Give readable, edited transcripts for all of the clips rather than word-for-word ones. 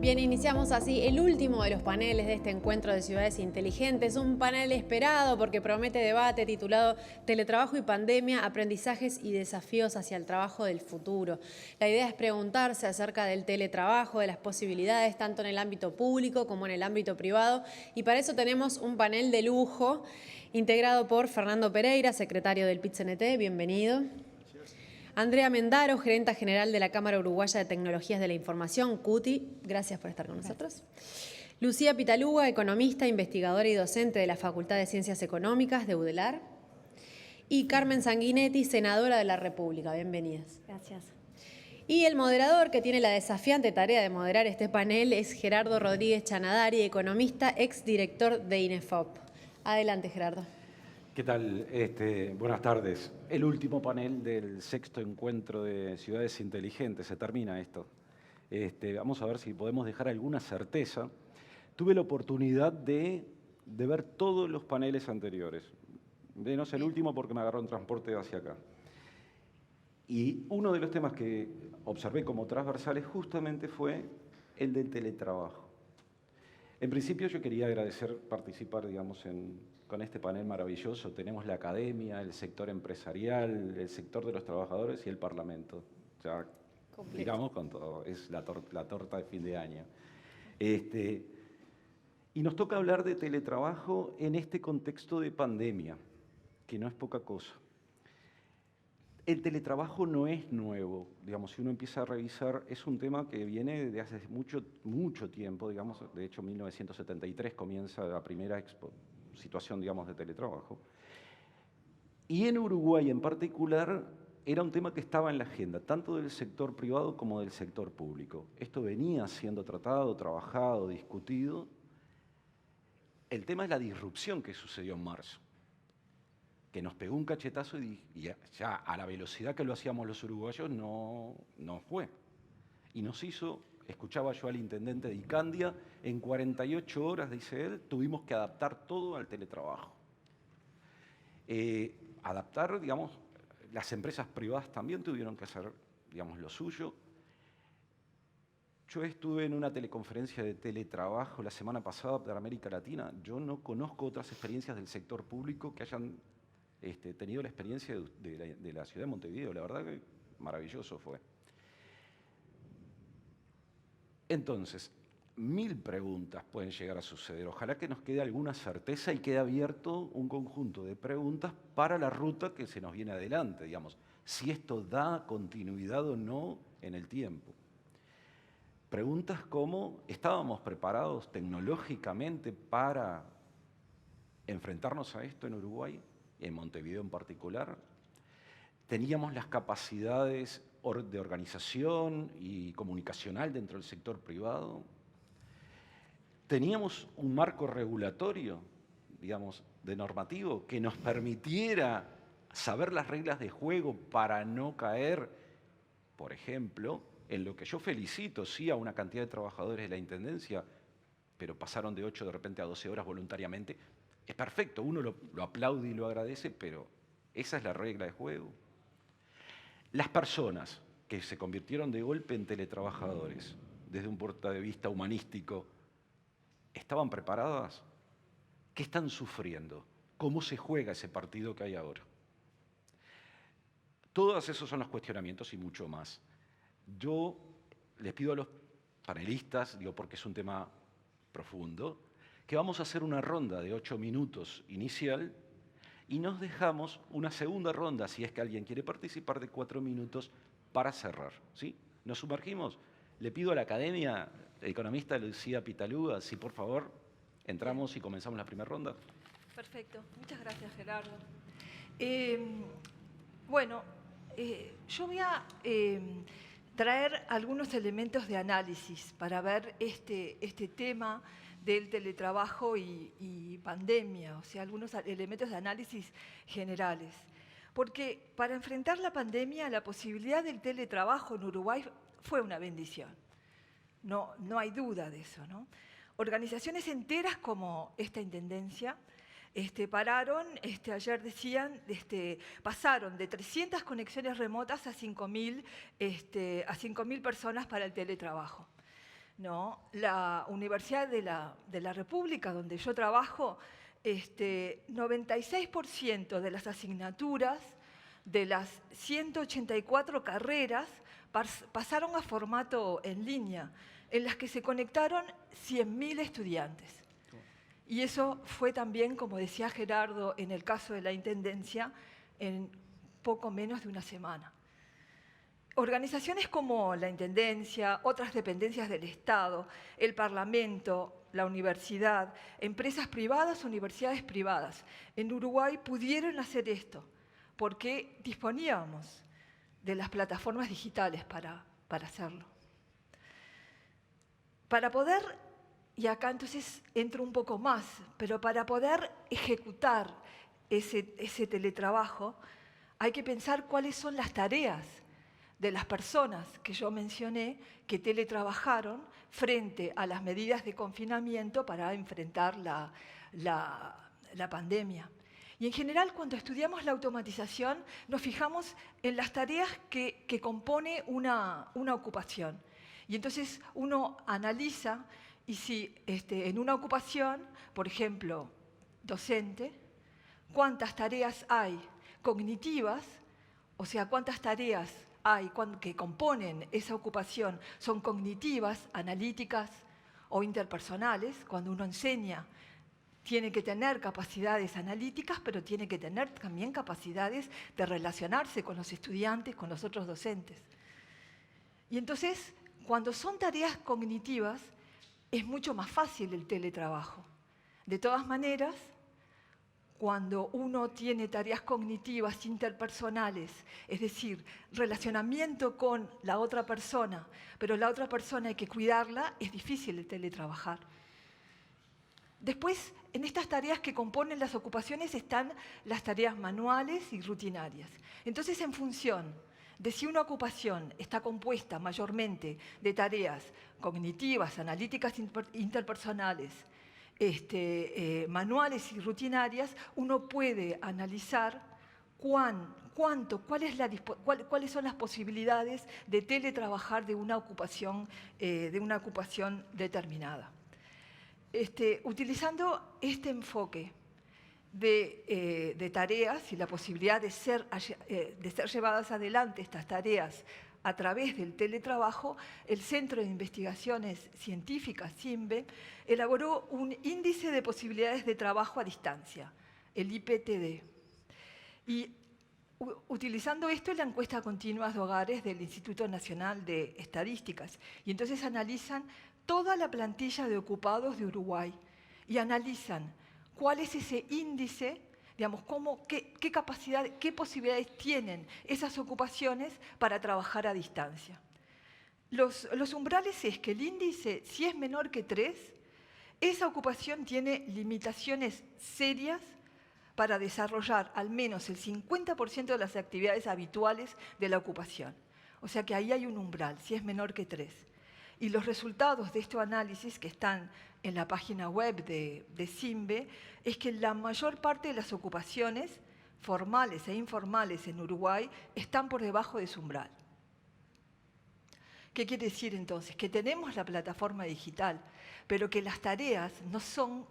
Bien, iniciamos así el último de los paneles de este encuentro de ciudades inteligentes, un panel esperado porque promete debate titulado Teletrabajo y pandemia, aprendizajes y desafíos hacia el trabajo del futuro. La idea es preguntarse acerca del teletrabajo, de las posibilidades tanto en el ámbito público como en el ámbito privado, y para eso tenemos un panel de lujo integrado por Fernando Pereira, secretario del PIT-CNT, bienvenido. Andrea Mendaro, gerenta general de la Cámara Uruguaya de Tecnologías de la Información, CUTI. Gracias por estar con nosotros. Lucía Pitaluga, economista, investigadora y docente de la Facultad de Ciencias Económicas de UDELAR. Y Carmen Sanguinetti, senadora de la República. Bienvenidas. Gracias. Y el moderador que tiene la desafiante tarea de moderar este panel es Gerardo Rodríguez Chanadari, economista, exdirector de INEFOP. Adelante, Gerardo. ¿Qué tal? Buenas tardes. El último panel del sexto encuentro de ciudades inteligentes. Se termina esto. Vamos a ver si podemos dejar alguna certeza. Tuve la oportunidad de ver todos los paneles anteriores. Menos el último porque me agarró en transporte hacia acá. Y uno de los temas que observé como transversales justamente fue el del teletrabajo. En principio yo quería agradecer participar, digamos, con este panel maravilloso. Tenemos la academia, el sector empresarial, el sector de los trabajadores y el Parlamento. O sea, digamos con todo, es la torta de fin de año. Y nos toca hablar de teletrabajo en este contexto de pandemia, que no es poca cosa. El teletrabajo no es nuevo, digamos, si uno empieza a revisar, es un tema que viene de hace mucho tiempo, digamos, de hecho en 1973 comienza la primera situación, digamos, de teletrabajo. Y en Uruguay en particular era un tema que estaba en la agenda, tanto del sector privado como del sector público. Esto venía siendo tratado, trabajado, discutido. El tema es la disrupción que sucedió en marzo, que nos pegó un cachetazo y ya a la velocidad que lo hacíamos los uruguayos no fue. Y nos hizo, escuchaba yo al intendente de Icandia, en 48 horas, dice él, tuvimos que adaptar todo al teletrabajo. Adaptar, digamos, las empresas privadas también tuvieron que hacer, digamos, lo suyo. Yo estuve en una teleconferencia de teletrabajo la semana pasada para América Latina. Yo no conozco otras experiencias del sector público que hayan tenido la experiencia de la ciudad de Montevideo. La verdad que maravilloso fue. Entonces, 1000 preguntas pueden llegar a suceder. Ojalá que nos quede alguna certeza y quede abierto un conjunto de preguntas para la ruta que se nos viene adelante, digamos, si esto da continuidad o no en el tiempo. Preguntas como, ¿estábamos preparados tecnológicamente para enfrentarnos a esto en Uruguay? En Montevideo en particular, teníamos las capacidades de organización y comunicacional dentro del sector privado, teníamos un marco regulatorio, digamos, de normativo que nos permitiera saber las reglas de juego para no caer, por ejemplo, en lo que yo felicito, sí, a una cantidad de trabajadores de la Intendencia, pero pasaron de 8 de repente a 12 horas voluntariamente. Es perfecto, uno lo aplaude y lo agradece, pero esa es la regla de juego. Las personas que se convirtieron de golpe en teletrabajadores, desde un punto de vista humanístico, ¿estaban preparadas? ¿Qué están sufriendo? ¿Cómo se juega ese partido que hay ahora? Todos esos son los cuestionamientos y mucho más. Yo les pido a los panelistas, digo porque es un tema profundo, que vamos a hacer una ronda de 8 minutos inicial y nos dejamos una segunda ronda, si es que alguien quiere participar, de 4 minutos para cerrar, ¿sí? ¿Nos sumergimos? Le pido a la academia, economista Lucía Pitaluga, si por favor entramos y comenzamos la primera ronda. Perfecto, muchas gracias, Gerardo. Yo voy a traer algunos elementos de análisis para ver este tema del teletrabajo y pandemia, o sea, algunos elementos de análisis generales. Porque para enfrentar la pandemia, la posibilidad del teletrabajo en Uruguay fue una bendición. No hay duda de eso, ¿no? Organizaciones enteras como esta Intendencia pararon, ayer decían, pasaron de 300 conexiones remotas a 5.000 personas para el teletrabajo. ¿no? La Universidad de la República, donde yo trabajo, 96% de las asignaturas de las 184 carreras pasaron a formato en línea, en las que se conectaron 100.000 estudiantes. Y eso fue también, como decía Gerardo, en el caso de la Intendencia, en poco menos de una semana. Organizaciones como la Intendencia, otras dependencias del Estado, el Parlamento, la universidad, empresas privadas, universidades privadas, en Uruguay pudieron hacer esto porque disponíamos de las plataformas digitales para hacerlo. Para poder, y acá entonces entro un poco más, pero para poder ejecutar ese teletrabajo hay que pensar cuáles son las tareas de las personas que yo mencioné que teletrabajaron frente a las medidas de confinamiento para enfrentar la pandemia. Y en general, cuando estudiamos la automatización, nos fijamos en las tareas que compone una ocupación. Y entonces uno analiza, y si en una ocupación, por ejemplo, docente, cuántas tareas hay cognitivas, o sea, cuántas tareas hay que componen esa ocupación, son cognitivas, analíticas o interpersonales. Cuando uno enseña, tiene que tener capacidades analíticas, pero tiene que tener también capacidades de relacionarse con los estudiantes, con los otros docentes. Y entonces, cuando son tareas cognitivas, es mucho más fácil el teletrabajo. De todas maneras, cuando uno tiene tareas cognitivas interpersonales, es decir, relacionamiento con la otra persona, pero la otra persona hay que cuidarla, es difícil el teletrabajar. Después, en estas tareas que componen las ocupaciones están las tareas manuales y rutinarias. Entonces, en función de si una ocupación está compuesta mayormente de tareas cognitivas, analíticas interpersonales, manuales y rutinarias, uno puede analizar cuáles son las posibilidades de teletrabajar de una ocupación determinada. Utilizando este enfoque de tareas y la posibilidad de ser llevadas adelante estas tareas a través del teletrabajo, el Centro de Investigaciones Científicas, CIMBE, elaboró un índice de posibilidades de trabajo a distancia, el IPTD. Y utilizando esto, la encuesta continuas de hogares del Instituto Nacional de Estadísticas. Y entonces analizan toda la plantilla de ocupados de Uruguay y analizan cuál es ese índice, digamos, qué capacidad, qué posibilidades tienen esas ocupaciones para trabajar a distancia. Los umbrales es que el índice, si es menor que 3, esa ocupación tiene limitaciones serias para desarrollar al menos el 50% de las actividades habituales de la ocupación. O sea que ahí hay un umbral, si es menor que 3. Y los resultados de este análisis, que están en la página web de CIMBE, es que la mayor parte de las ocupaciones formales e informales en Uruguay están por debajo de ese umbral. ¿Qué quiere decir entonces? Que tenemos la plataforma digital, pero que las tareas no son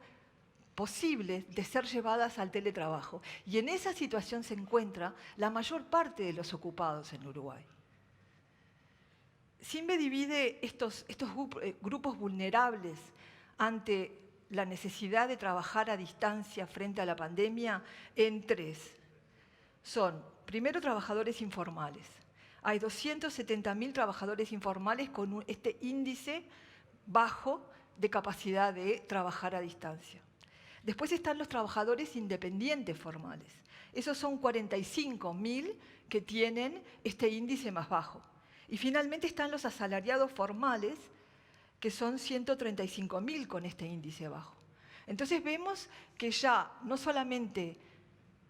posibles de ser llevadas al teletrabajo. Y en esa situación se encuentra la mayor parte de los ocupados en Uruguay. CIMBE divide estos grupos vulnerables ante la necesidad de trabajar a distancia frente a la pandemia en 3. Son, primero, trabajadores informales. Hay 270.000 trabajadores informales con este índice bajo de capacidad de trabajar a distancia. Después están los trabajadores independientes formales. Esos son 45.000 que tienen este índice más bajo. Y finalmente están los asalariados formales, que son 135.000 con este índice bajo. Entonces vemos que ya no solamente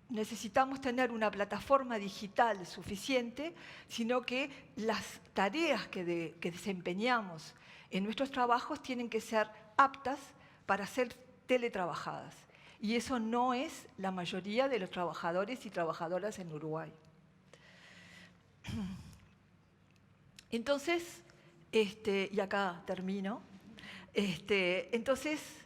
necesitamos tener una plataforma digital suficiente, sino que las tareas que desempeñamos en nuestros trabajos tienen que ser aptas para ser teletrabajadas. Y eso no es la mayoría de los trabajadores y trabajadoras en Uruguay. Entonces, y acá termino, Entonces,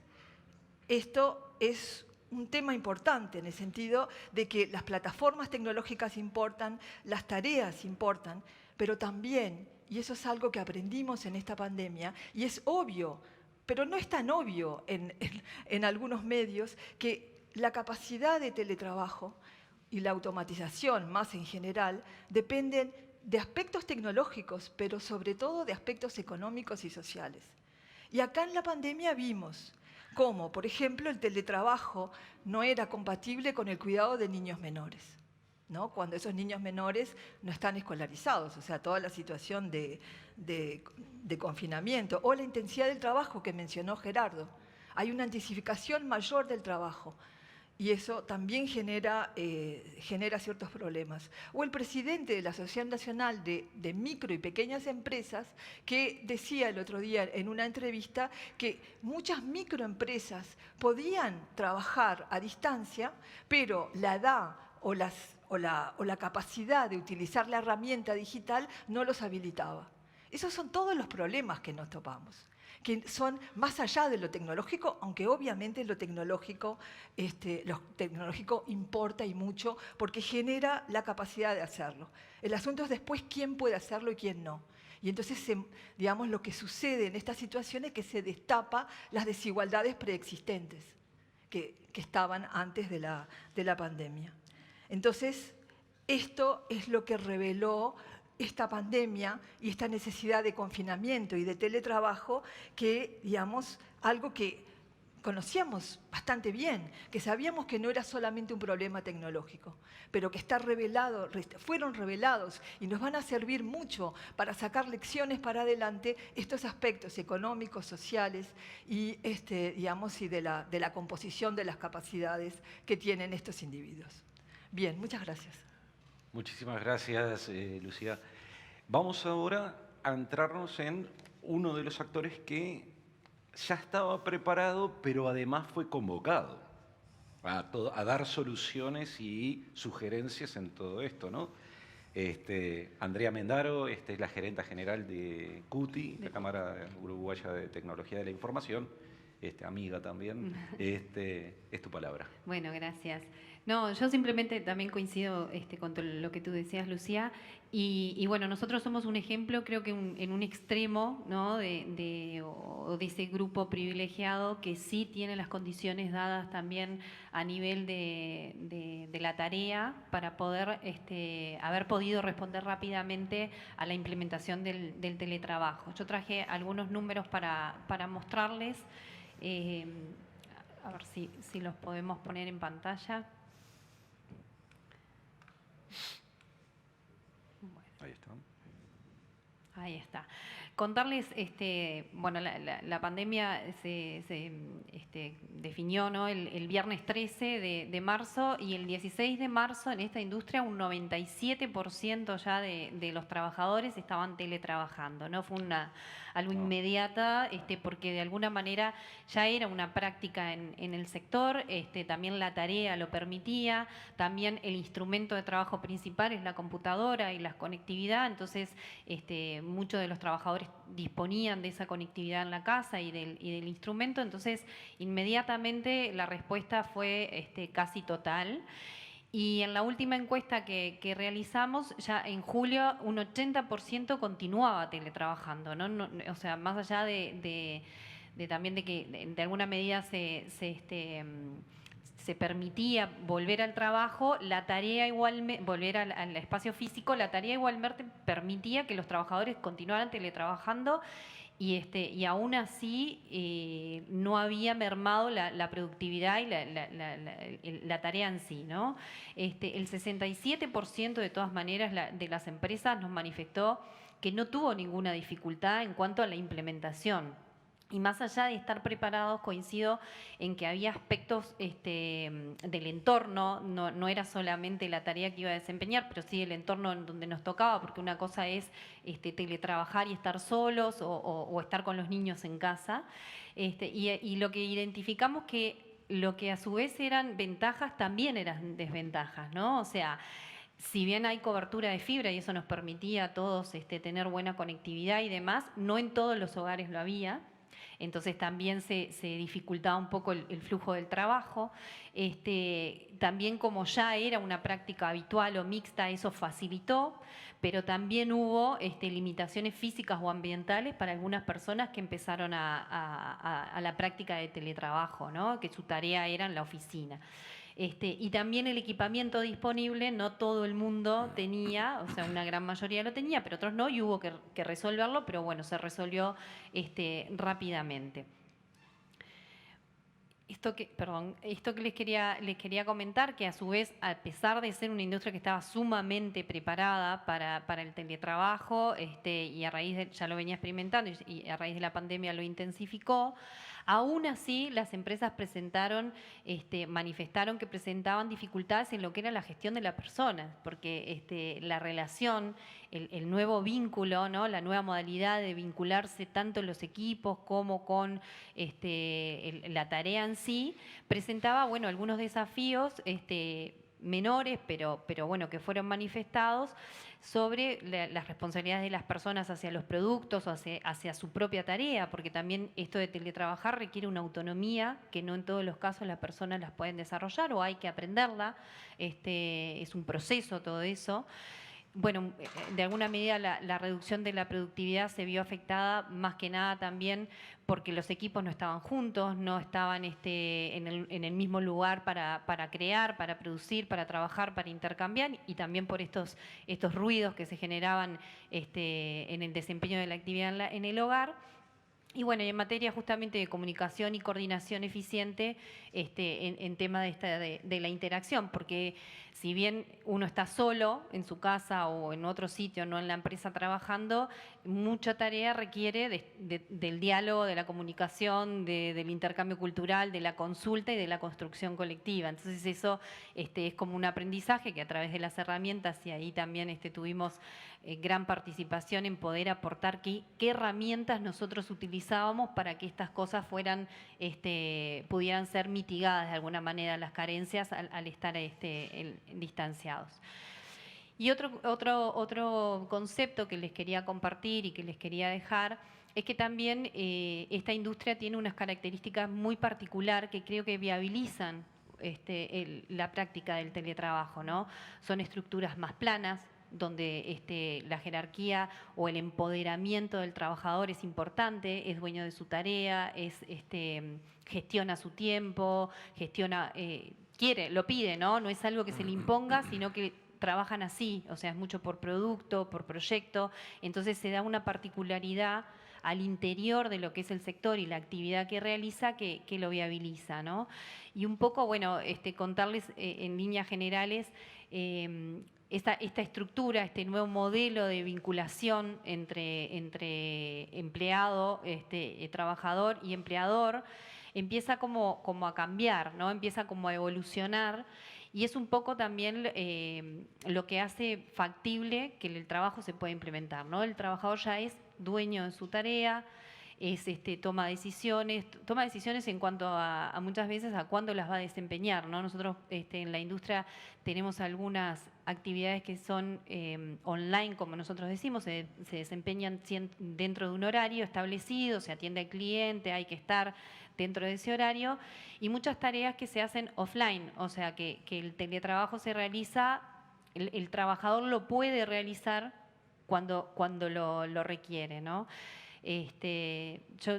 esto es un tema importante en el sentido de que las plataformas tecnológicas importan, las tareas importan, pero también, y eso es algo que aprendimos en esta pandemia, y es obvio, pero no es tan obvio en algunos medios, que la capacidad de teletrabajo y la automatización más en general dependen de aspectos tecnológicos, pero sobre todo de aspectos económicos y sociales. Y acá en la pandemia vimos cómo, por ejemplo, el teletrabajo no era compatible con el cuidado de niños menores, ¿no? Cuando esos niños menores no están escolarizados, o sea, toda la situación de confinamiento, o la intensidad del trabajo que mencionó Gerardo. Hay una intensificación mayor del trabajo. Y eso también genera ciertos problemas. O el presidente de la Asociación Nacional de Micro y Pequeñas Empresas, que decía el otro día en una entrevista que muchas microempresas podían trabajar a distancia, pero la edad o la capacidad de utilizar la herramienta digital no los habilitaba. Esos son todos los problemas que nos topamos, que son más allá de lo tecnológico, aunque obviamente lo tecnológico importa y mucho porque genera la capacidad de hacerlo. El asunto es después quién puede hacerlo y quién no. Y entonces, digamos, lo que sucede en estas situaciones es que se destapa las desigualdades preexistentes que estaban antes de la pandemia. Entonces, esto es lo que reveló esta pandemia y esta necesidad de confinamiento y de teletrabajo, que, digamos, algo que conocíamos bastante bien, que sabíamos que no era solamente un problema tecnológico, pero que fueron revelados y nos van a servir mucho para sacar lecciones para adelante estos aspectos económicos, sociales y, digamos, y de la composición de las capacidades que tienen estos individuos. Bien, muchas gracias. Muchísimas gracias, Lucía. Vamos ahora a entrarnos en uno de los actores que ya estaba preparado, pero además fue convocado a dar soluciones y sugerencias en todo esto, ¿no? Andrea Mendaro es la gerenta general de CUTI, la Cámara Uruguaya de Tecnología de la Información, amiga también. Es tu palabra. Bueno, gracias. No, yo simplemente también coincido con todo lo que tú decías, Lucía, y bueno, nosotros somos un ejemplo, creo que en un extremo, ¿no? de ese grupo privilegiado que sí tiene las condiciones dadas también a nivel de la tarea para poder haber podido responder rápidamente a la implementación del teletrabajo. Yo traje algunos números para mostrarles, a ver si los podemos poner en pantalla. Ahí está. Ahí está. Contarles, bueno, la pandemia se definió, ¿no? el viernes 13 de marzo, y el 16 de marzo en esta industria un 97% ya de los trabajadores estaban teletrabajando, ¿no? Fue algo inmediata, porque de alguna manera ya era una práctica en el sector, también la tarea lo permitía, también el instrumento de trabajo principal es la computadora y la conectividad, entonces muchos de los trabajadores disponían de esa conectividad en la casa y del instrumento, entonces inmediatamente la respuesta fue casi total. Y en la última encuesta que realizamos, ya en julio un 80% continuaba teletrabajando, ¿no? O sea, más allá de también de que de alguna medida se permitía volver al trabajo, la tarea igualmente, volver al espacio físico, la tarea igualmente permitía que los trabajadores continuaran teletrabajando y aún así no había mermado la productividad y la tarea en sí, ¿no? El 67% de todas maneras de las empresas nos manifestó que no tuvo ninguna dificultad en cuanto a la implementación. Y más allá de estar preparados, coincido en que había aspectos del entorno, no era solamente la tarea que iba a desempeñar, pero sí el entorno en donde nos tocaba, porque una cosa es teletrabajar y estar solos o estar con los niños en casa. Y lo que identificamos que lo que a su vez eran ventajas también eran desventajas, ¿no? O sea, si bien hay cobertura de fibra y eso nos permitía a todos tener buena conectividad y demás, no en todos los hogares lo había. Entonces también se dificultaba un poco el flujo del trabajo. También como ya era una práctica habitual o mixta, eso facilitó, pero también hubo limitaciones físicas o ambientales para algunas personas que empezaron a la práctica de teletrabajo, ¿no? Que su tarea era en la oficina. Y también el equipamiento disponible, no todo el mundo tenía, o sea, una gran mayoría lo tenía, pero otros no, y hubo que resolverlo, pero bueno, se resolvió rápidamente. Esto que les quería comentar, que a su vez, a pesar de ser una industria que estaba sumamente preparada para el teletrabajo, y a raíz de, ya lo venía experimentando, y a raíz de la pandemia lo intensificó, aún así las empresas manifestaron que presentaban dificultades en lo que era la gestión de la persona, porque la relación, el nuevo vínculo, ¿no? La nueva modalidad de vincularse tanto en los equipos como con la tarea en sí, presentaba, bueno, algunos desafíos menores, pero bueno, que fueron manifestados sobre las responsabilidades de las personas hacia los productos o hacia su propia tarea, porque también esto de teletrabajar requiere una autonomía que no en todos los casos las personas las pueden desarrollar o hay que aprenderla, es un proceso todo eso. Bueno, de alguna medida la reducción de la productividad se vio afectada más que nada también porque los equipos no estaban juntos, no estaban en el mismo lugar para crear, para producir, para trabajar, para intercambiar, y también por estos ruidos que se generaban en el desempeño de la actividad en el hogar. Y bueno, y en materia justamente de comunicación y coordinación eficiente en tema de la interacción, porque si bien uno está solo en su casa o en otro sitio, no en la empresa trabajando, mucha tarea requiere del diálogo, de la comunicación, del intercambio cultural, de la consulta y de la construcción colectiva. Entonces eso es como un aprendizaje que a través de las herramientas, y ahí también tuvimos gran participación en poder aportar qué herramientas nosotros utilizábamos para que estas cosas pudieran ser mitigadas de alguna manera, las carencias al estar distanciados. Y otro concepto que les quería compartir y que les quería dejar es que también esta industria tiene unas características muy particulares que creo que viabilizan la práctica del teletrabajo, ¿no? Son estructuras más planas, donde la jerarquía o el empoderamiento del trabajador es importante, es dueño de su tarea, gestiona su tiempo, lo pide, ¿no? No es algo que se le imponga, sino que trabajan así, o sea, es mucho por producto, por proyecto, entonces se da una particularidad al interior de lo que es el sector y la actividad que realiza que lo viabiliza, ¿no? Y un poco, bueno, contarles en líneas generales esta estructura, este nuevo modelo de vinculación entre empleado, trabajador y empleador, empieza como a cambiar, ¿no? Empieza como a evolucionar, y es un poco también lo que hace factible que el trabajo se pueda implementar, ¿no? El trabajador ya es dueño de su tarea, toma decisiones en cuanto a muchas veces a cuándo las va a desempeñar, ¿no? Nosotros en la industria tenemos algunas actividades que son online, como nosotros decimos, se desempeñan dentro de un horario establecido, se atiende al cliente, hay que estar dentro de ese horario, y muchas tareas que se hacen offline, o sea que el teletrabajo se realiza, el trabajador lo puede realizar cuando lo requiere, ¿no?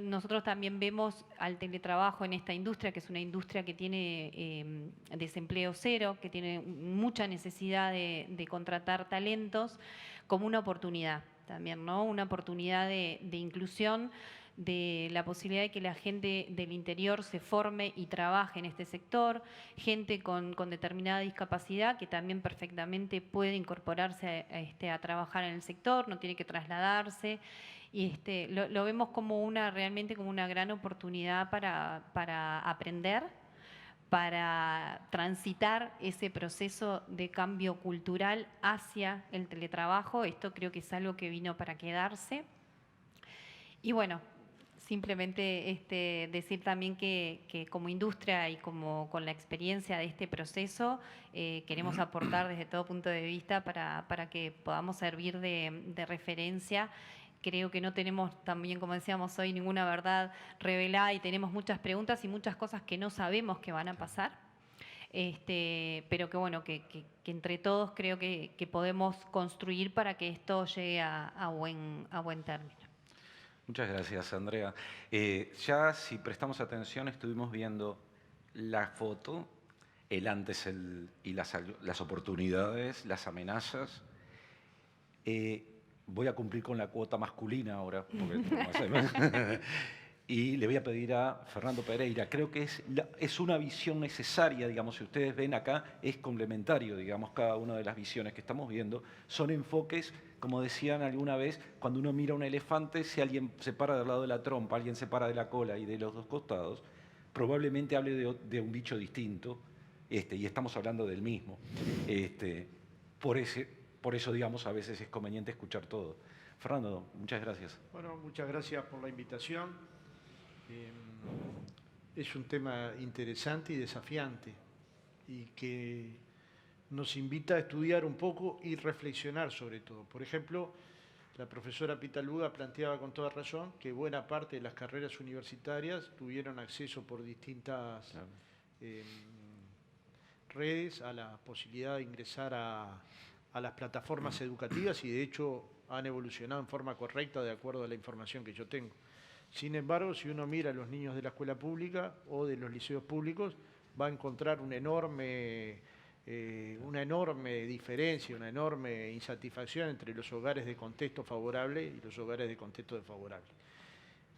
Nosotros también vemos al teletrabajo en esta industria, que es una industria que tiene desempleo cero, que tiene mucha necesidad de contratar talentos, como una oportunidad también, ¿no? Una oportunidad de inclusión, de la posibilidad de que la gente del interior se forme y trabaje en este sector, gente con determinada discapacidad que también perfectamente puede incorporarse a trabajar en el sector, no tiene que trasladarse, y lo vemos como realmente como una gran oportunidad para aprender, para transitar ese proceso de cambio cultural hacia el teletrabajo. Esto creo que es algo que vino para quedarse. Y bueno, simplemente decir también que como industria y como con la experiencia de este proceso queremos aportar desde todo punto de vista para que podamos servir de referencia, creo que no tenemos, también como decíamos hoy, ninguna verdad revelada y tenemos muchas preguntas y muchas cosas que no sabemos que van a pasar. Pero que bueno, que entre todos creo que podemos construir para que esto llegue a buen término. Muchas gracias, Andrea. Ya si prestamos atención, estuvimos viendo la foto, el antes y las oportunidades, las amenazas. Voy a cumplir con la cuota masculina ahora, porque y le voy a pedir a Fernando Pereira. Creo que es una visión necesaria, digamos, si ustedes ven acá, es complementario, digamos, cada una de las visiones que estamos viendo. Son enfoques, como decían alguna vez, cuando uno mira un elefante, si alguien se para del lado de la trompa, alguien se para de la cola y de los dos costados, probablemente hable de un bicho distinto, y estamos hablando del mismo. Por eso, digamos, a veces es conveniente escuchar todo. Fernando, muchas gracias. Bueno, muchas gracias por la invitación. Es un tema interesante y desafiante y que nos invita a estudiar un poco y reflexionar sobre todo. Por ejemplo, la profesora Pitaluga planteaba con toda razón que buena parte de las carreras universitarias tuvieron acceso por distintas redes a la posibilidad de ingresar a las plataformas educativas y de hecho han evolucionado en forma correcta de acuerdo a la información que yo tengo. Sin embargo, si uno mira a los niños de la escuela pública o de los liceos públicos, va a encontrar una enorme diferencia, una enorme insatisfacción entre los hogares de contexto favorable y los hogares de contexto desfavorable.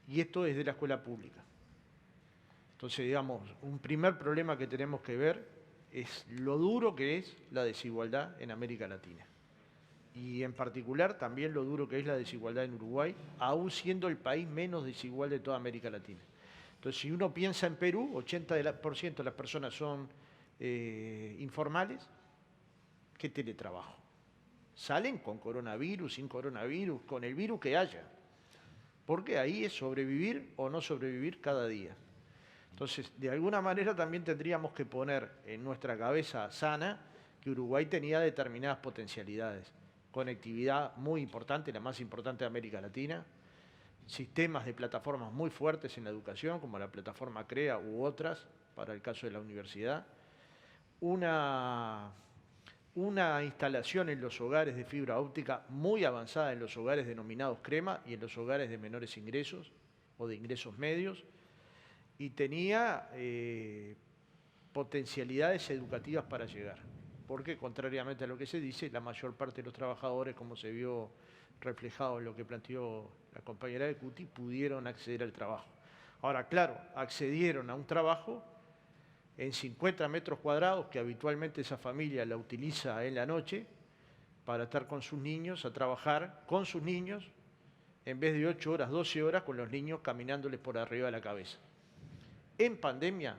Y esto es de la escuela pública. Entonces, digamos, un primer problema que tenemos que ver es lo duro que es la desigualdad en América Latina. Y en particular también lo duro que es la desigualdad en Uruguay, aún siendo el país menos desigual de toda América Latina. Entonces, si uno piensa en Perú, 80% de las personas son informales. ¿Qué teletrabajo? Salen con coronavirus, sin coronavirus, con el virus que haya. Porque ahí es sobrevivir o no sobrevivir cada día. Entonces, de alguna manera también tendríamos que poner en nuestra cabeza sana que Uruguay tenía determinadas potencialidades. Conectividad muy importante, la más importante de América Latina, sistemas de plataformas muy fuertes en la educación, como la plataforma CREA u otras, para el caso de la universidad, una instalación en los hogares de fibra óptica muy avanzada en los hogares denominados CREMA y en los hogares de menores ingresos o de ingresos medios, y tenía potencialidades educativas para llegar. Porque, contrariamente a lo que se dice, la mayor parte de los trabajadores, como se vio reflejado en lo que planteó la compañera de Cuti, pudieron acceder al trabajo. Ahora, claro, accedieron a un trabajo en 50 metros cuadrados, que habitualmente esa familia la utiliza en la noche, para estar con sus niños, a trabajar con sus niños, en vez de 8 horas, 12 horas, con los niños caminándoles por arriba de la cabeza. En pandemia,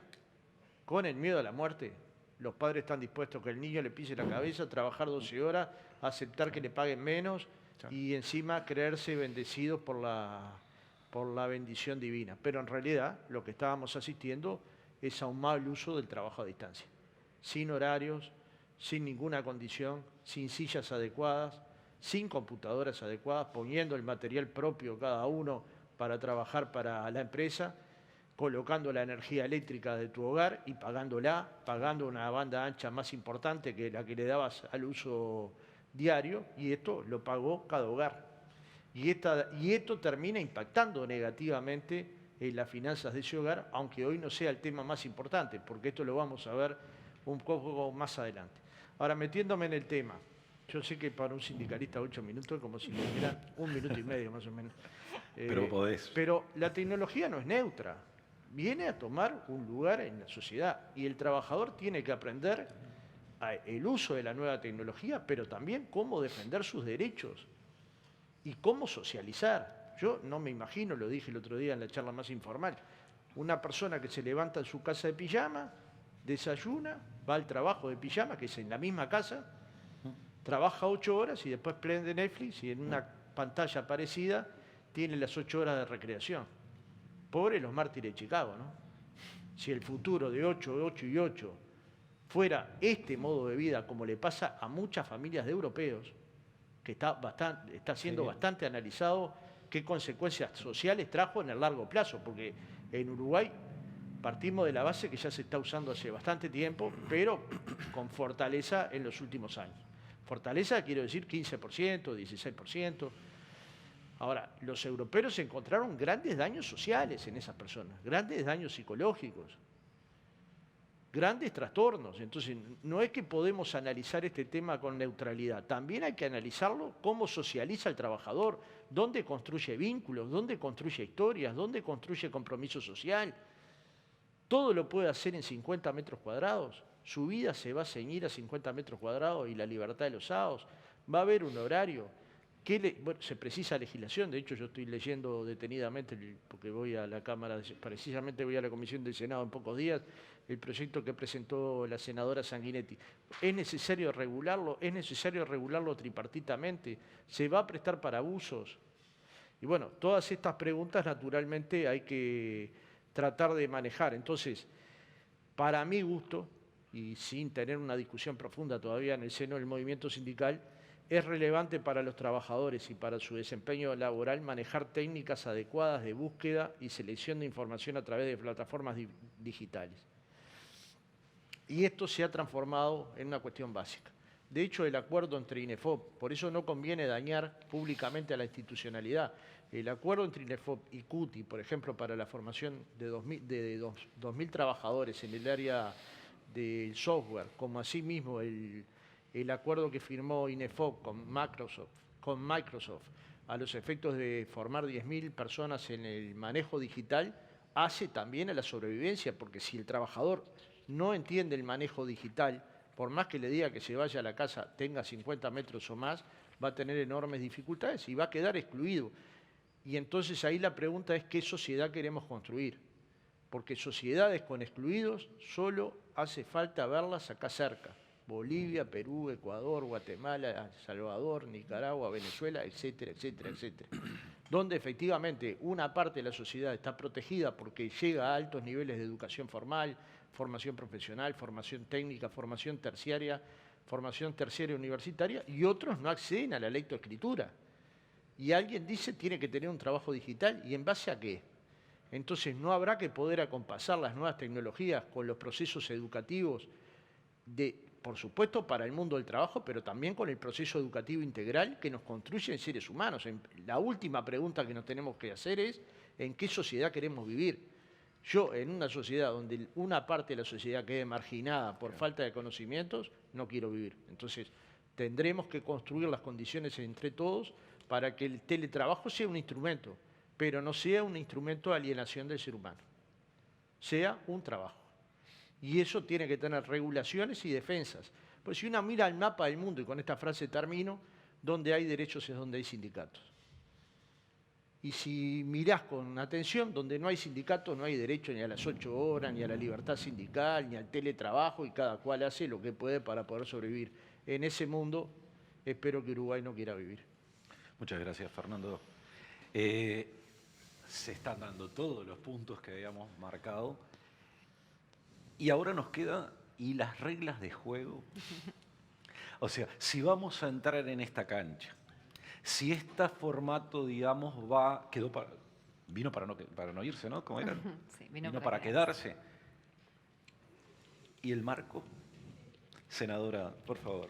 con el miedo a la muerte, los padres están dispuestos a que el niño le pise la cabeza, trabajar 12 horas, aceptar que le paguen menos y encima creerse bendecidos por la bendición divina. Pero en realidad lo que estábamos asistiendo es a un mal uso del trabajo a distancia. Sin horarios, sin ninguna condición, sin sillas adecuadas, sin computadoras adecuadas, poniendo el material propio cada uno para trabajar para la empresa, colocando la energía eléctrica de tu hogar y pagándola, pagando una banda ancha más importante que la que le dabas al uso diario, y esto lo pagó cada hogar. Y esto termina impactando negativamente en las finanzas de ese hogar, aunque hoy no sea el tema más importante, porque esto lo vamos a ver un poco más adelante. Ahora, metiéndome en el tema, yo sé que para un sindicalista 8 minutos es como si me dieran 1 minuto y medio más o menos. Pero podés. Pero la tecnología no es neutra. Viene a tomar un lugar en la sociedad y el trabajador tiene que aprender el uso de la nueva tecnología, pero también cómo defender sus derechos y cómo socializar. Yo no me imagino, lo dije el otro día en la charla más informal, una persona que se levanta en su casa de pijama, desayuna, va al trabajo de pijama, que es en la misma casa, trabaja 8 horas y después prende Netflix y en una pantalla parecida tiene las 8 horas de recreación. Pobres los mártires de Chicago, ¿no? Si el futuro de 8, 8 y 8 fuera este modo de vida, como le pasa a muchas familias de europeos, que está siendo bastante analizado qué consecuencias sociales trajo en el largo plazo, porque en Uruguay partimos de la base que ya se está usando hace bastante tiempo, pero con fortaleza en los últimos años. Fortaleza quiero decir 15%, 16%. Ahora, los europeos encontraron grandes daños sociales en esas personas, grandes daños psicológicos, grandes trastornos. Entonces, no es que podemos analizar este tema con neutralidad, también hay que analizarlo cómo socializa el trabajador, dónde construye vínculos, dónde construye historias, dónde construye compromiso social. Todo lo puede hacer en 50 metros cuadrados, su vida se va a ceñir a 50 metros cuadrados y la libertad de los sábados, va a haber un horario. Bueno, se precisa legislación, de hecho yo estoy leyendo detenidamente, porque voy a la Cámara, precisamente voy a la Comisión del Senado en pocos días, el proyecto que presentó la senadora Sanguinetti. ¿Es necesario regularlo tripartitamente? ¿Se va a prestar para abusos? Y bueno, todas estas preguntas naturalmente hay que tratar de manejar. Entonces, para mi gusto, y sin tener una discusión profunda todavía en el seno del movimiento sindical, es relevante para los trabajadores y para su desempeño laboral manejar técnicas adecuadas de búsqueda y selección de información a través de plataformas digitales. Y esto se ha transformado en una cuestión básica. De hecho, el acuerdo entre INEFOP, por eso no conviene dañar públicamente a la institucionalidad. El acuerdo entre INEFOP y CUTI, por ejemplo, para la formación de 2.000 trabajadores en el área del software, como asimismo el acuerdo que firmó INEFOP con Microsoft a los efectos de formar 10.000 personas en el manejo digital, hace también a la sobrevivencia, porque si el trabajador no entiende el manejo digital, por más que le diga que se vaya a la casa, tenga 50 metros o más, va a tener enormes dificultades y va a quedar excluido. Y entonces ahí la pregunta es ¿qué sociedad queremos construir? Porque sociedades con excluidos solo hace falta verlas acá cerca. Bolivia, Perú, Ecuador, Guatemala, Salvador, Nicaragua, Venezuela, etcétera, etcétera, etcétera. Donde efectivamente una parte de la sociedad está protegida porque llega a altos niveles de educación formal, formación profesional, formación técnica, formación terciaria universitaria, y otros no acceden a la lectoescritura. Y alguien dice tiene que tener un trabajo digital, ¿y en base a qué? Entonces no habrá que poder acompasar las nuevas tecnologías con los procesos educativos por supuesto, para el mundo del trabajo, pero también con el proceso educativo integral que nos construye en seres humanos. La última pregunta que nos tenemos que hacer es ¿en qué sociedad queremos vivir? Yo, en una sociedad donde una parte de la sociedad quede marginada por falta de conocimientos, no quiero vivir. Entonces, tendremos que construir las condiciones entre todos para que el teletrabajo sea un instrumento, pero no sea un instrumento de alienación del ser humano. Sea un trabajo. Y eso tiene que tener regulaciones y defensas. Pues si uno mira el mapa del mundo, y con esta frase termino, donde hay derechos es donde hay sindicatos. Y si mirás con atención, donde no hay sindicatos no hay derecho ni a las 8 horas, ni a la libertad sindical, ni al teletrabajo, y cada cual hace lo que puede para poder sobrevivir. En ese mundo espero que Uruguay no quiera vivir. Muchas gracias, Fernando. Se están dando todos los puntos que habíamos marcado. Y ahora nos queda, ¿y las reglas de juego? O sea, si vamos a entrar en esta cancha, si este formato, digamos, vino para no irse, ¿no? ¿Cómo era? Sí, vino para quedarse. ¿Y el marco? Senadora, por favor.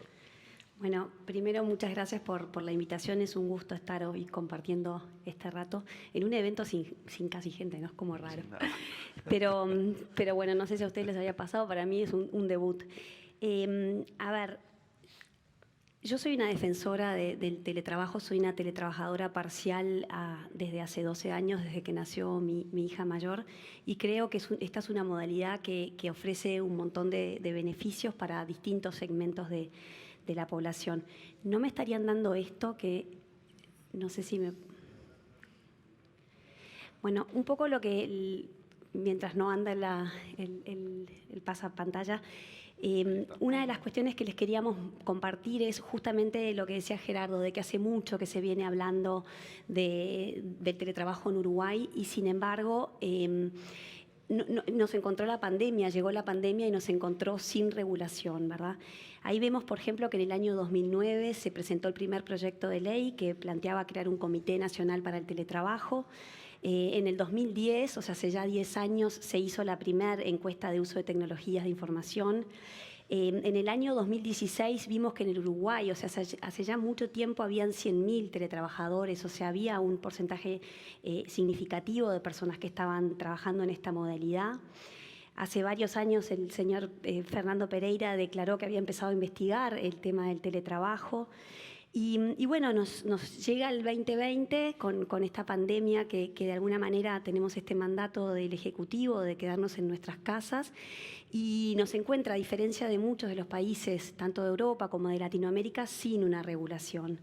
Bueno, primero muchas gracias por la invitación. Es un gusto estar hoy compartiendo este rato en un evento sin casi gente, ¿no? Es como raro. Pero bueno, no sé si a ustedes les había pasado, para mí es un debut. A ver, yo soy una defensora del teletrabajo, soy una teletrabajadora parcial desde hace 12 años, desde que nació mi hija mayor, y creo que esta es una modalidad que ofrece un montón de beneficios para distintos segmentos de la población. No me estarían dando esto que, no sé si me... Bueno, un poco lo que, mientras no anda el pasapantalla, una de las cuestiones que les queríamos compartir es justamente lo que decía Gerardo, de que hace mucho que se viene hablando del teletrabajo en Uruguay y sin embargo nos encontró la pandemia, llegó la pandemia y nos encontró sin regulación, ¿verdad? Ahí vemos, por ejemplo, que en el año 2009 se presentó el primer proyecto de ley que planteaba crear un Comité Nacional para el Teletrabajo. En el 2010, o sea, hace ya 10 años, se hizo la primera encuesta de uso de tecnologías de información. En el año 2016 vimos que en el Uruguay, o sea, hace ya mucho tiempo habían 100.000 teletrabajadores, o sea, había un porcentaje significativo de personas que estaban trabajando en esta modalidad. Hace varios años el señor Fernando Pereira declaró que había empezado a investigar el tema del teletrabajo. Y bueno, nos llega el 2020 con esta pandemia que de alguna manera tenemos este mandato del Ejecutivo de quedarnos en nuestras casas y nos encuentra, a diferencia de muchos de los países, tanto de Europa como de Latinoamérica, sin una regulación.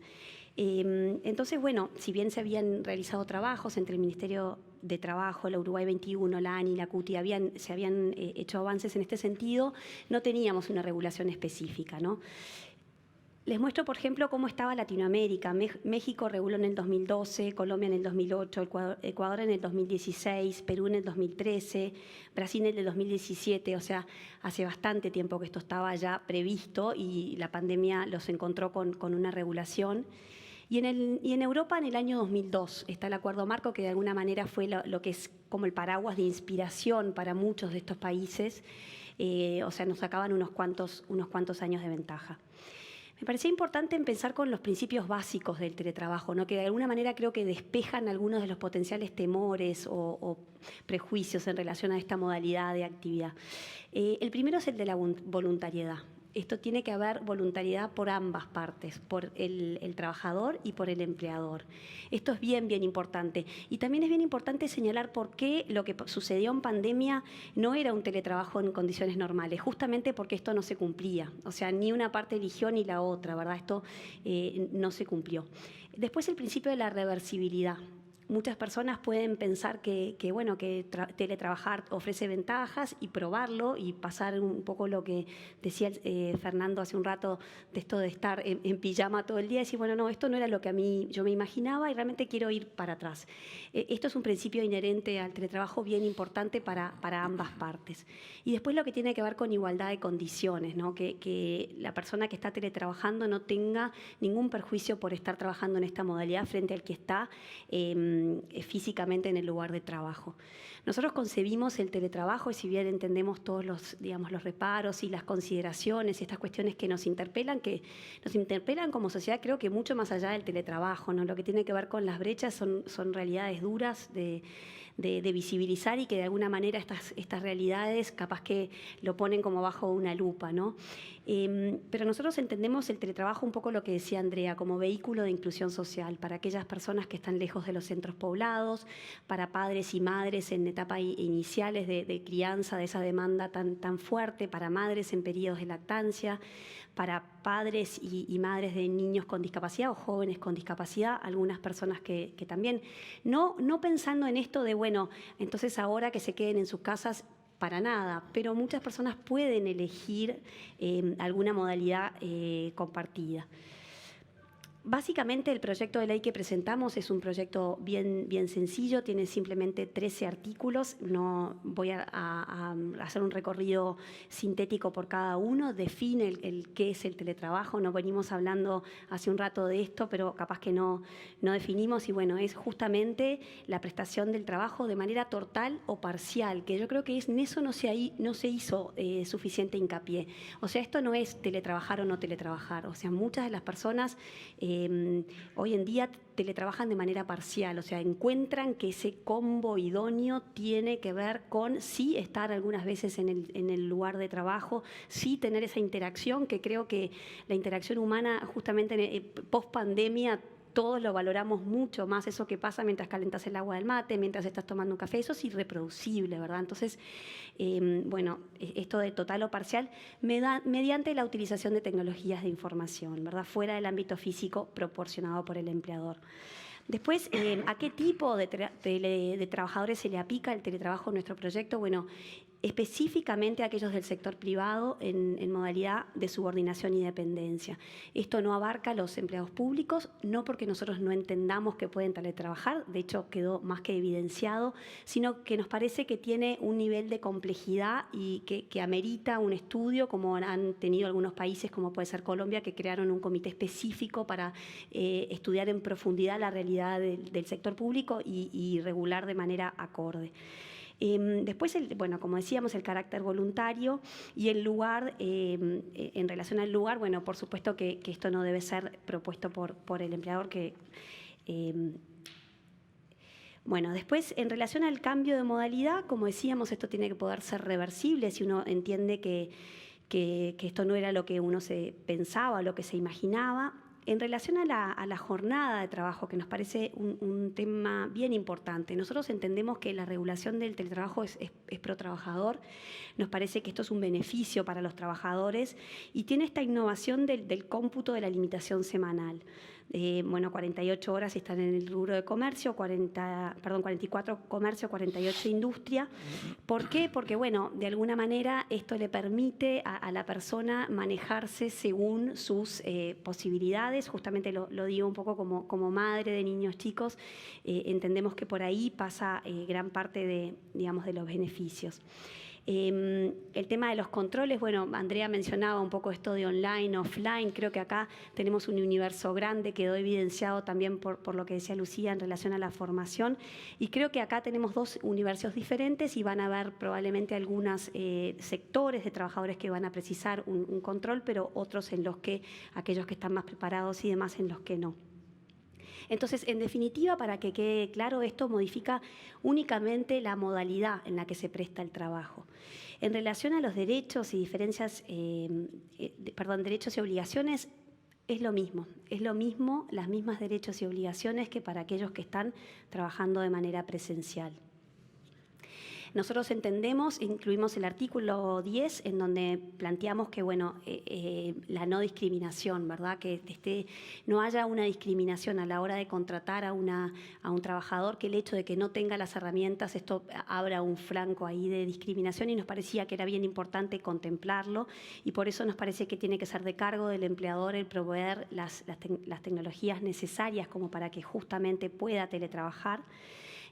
Entonces, bueno, si bien se habían realizado trabajos entre el Ministerio de Trabajo, la Uruguay 21, la ANI, la CUTI, se habían hecho avances en este sentido, no teníamos una regulación específica, ¿no? Les muestro, por ejemplo, cómo estaba Latinoamérica. México reguló en el 2012, Colombia en el 2008, Ecuador en el 2016, Perú en el 2013, Brasil en el 2017. O sea, hace bastante tiempo que esto estaba ya previsto y la pandemia los encontró con una regulación. Y en Europa en el año 2002 está el Acuerdo Marco, que de alguna manera fue lo que es como el paraguas de inspiración para muchos de estos países. O sea, nos sacaban unos cuantos años de ventaja. Me parecía importante empezar con los principios básicos del teletrabajo, ¿no? Que de alguna manera creo que despejan algunos de los potenciales temores o prejuicios en relación a esta modalidad de actividad. El primero es el de la voluntariedad. Esto tiene que haber voluntariedad por ambas partes, por el trabajador y por el empleador. Esto es bien importante. Y también es bien importante señalar por qué lo que sucedió en pandemia no era un teletrabajo en condiciones normales, justamente porque esto no se cumplía. O sea, ni una parte eligió ni la otra, ¿verdad? Esto no se cumplió. Después el principio de la reversibilidad. Muchas personas pueden pensar que teletrabajar ofrece ventajas y probarlo y pasar un poco lo que decía Fernando hace un rato de esto de estar en pijama todo el día y decir, bueno, no, esto no era lo que yo me imaginaba y realmente quiero ir para atrás. Esto es un principio inherente al teletrabajo bien importante para ambas partes. Y después lo que tiene que ver con igualdad de condiciones, ¿no? Que la persona que está teletrabajando no tenga ningún perjuicio por estar trabajando en esta modalidad frente al que está físicamente en el lugar de trabajo. Nosotros concebimos el teletrabajo y si bien entendemos todos los reparos y las consideraciones y estas cuestiones que nos interpelan como sociedad, creo que mucho más allá del teletrabajo, ¿no? Lo que tiene que ver con las brechas son realidades duras de visibilizar y que de alguna manera estas realidades capaz que lo ponen como bajo una lupa, ¿no? Pero nosotros entendemos el teletrabajo un poco lo que decía Andrea, como vehículo de inclusión social para aquellas personas que están lejos de los centros poblados, para padres y madres en etapas iniciales de crianza de esa demanda tan fuerte, para madres en periodos de lactancia, para padres y madres de niños con discapacidad o jóvenes con discapacidad, algunas personas que también, no pensando en esto de, bueno, entonces ahora que se queden en sus casas, para nada, pero muchas personas pueden elegir alguna modalidad compartida. Básicamente el proyecto de ley que presentamos es un proyecto bien sencillo, tiene simplemente 13 artículos, no voy a hacer un recorrido sintético por cada uno, define el qué es el teletrabajo, no venimos hablando hace un rato de esto, pero capaz que no definimos y bueno, es justamente la prestación del trabajo de manera total o parcial, que yo creo que en eso no se hizo suficiente hincapié. O sea, esto no es teletrabajar o no teletrabajar, o sea, muchas de las personas hoy en día teletrabajan de manera parcial, o sea, encuentran que ese combo idóneo tiene que ver con sí estar algunas veces en el lugar de trabajo, sí tener esa interacción, que creo que la interacción humana justamente post pandemia todos lo valoramos mucho más, eso que pasa mientras calentas el agua del mate, mientras estás tomando un café, eso es irreproducible, ¿verdad? Entonces, bueno, esto de total o parcial, mediante la utilización de tecnologías de información, ¿verdad? Fuera del ámbito físico proporcionado por el empleador. Después, ¿a qué tipo de trabajadores se le aplica el teletrabajo en nuestro proyecto? Bueno, específicamente aquellos del sector privado en modalidad de subordinación y dependencia. Esto no abarca a los empleados públicos, no porque nosotros no entendamos que pueden teletrabajar, de hecho quedó más que evidenciado, sino que nos parece que tiene un nivel de complejidad y que amerita un estudio, como han tenido algunos países, como puede ser Colombia, que crearon un comité específico para estudiar en profundidad la realidad del sector público y regular de manera acorde. Después, bueno, como decíamos, el carácter voluntario y el lugar, en relación al lugar, bueno, por supuesto que esto no debe ser propuesto por el empleador Bueno, después, en relación al cambio de modalidad, como decíamos, esto tiene que poder ser reversible si uno entiende que esto no era lo que uno se pensaba, lo que se imaginaba. En relación a la jornada de trabajo, que nos parece un tema bien importante, nosotros entendemos que la regulación del teletrabajo es pro trabajador, nos parece que esto es un beneficio para los trabajadores y tiene esta innovación del cómputo de la limitación semanal. 48 horas si están en el rubro de comercio, 44 comercio, 48 industria. ¿Por qué? Porque, bueno, de alguna manera esto le permite a la persona manejarse según sus posibilidades. Justamente lo digo un poco como madre de niños chicos, entendemos que por ahí pasa gran parte de los beneficios. El tema de los controles, bueno, Andrea mencionaba un poco esto de online, offline, creo que acá tenemos un universo grande, quedó evidenciado también por lo que decía Lucía en relación a la formación, y creo que acá tenemos dos universos diferentes y van a haber probablemente algunos sectores de trabajadores que van a precisar un control, pero otros en los que, aquellos que están más preparados y demás, en los que no. Entonces, en definitiva, para que quede claro, esto modifica únicamente la modalidad en la que se presta el trabajo. En relación a los derechos y derechos y obligaciones, es lo mismo, las mismas derechos y obligaciones que para aquellos que están trabajando de manera presencial. Nosotros entendemos, incluimos el artículo 10, en donde planteamos que, bueno, la no discriminación, ¿verdad? Que no haya una discriminación a la hora de contratar a un trabajador, que el hecho de que no tenga las herramientas, esto abra un flanco ahí de discriminación, y nos parecía que era bien importante contemplarlo, y por eso nos parece que tiene que ser de cargo del empleador el proveer las tecnologías necesarias como para que justamente pueda teletrabajar.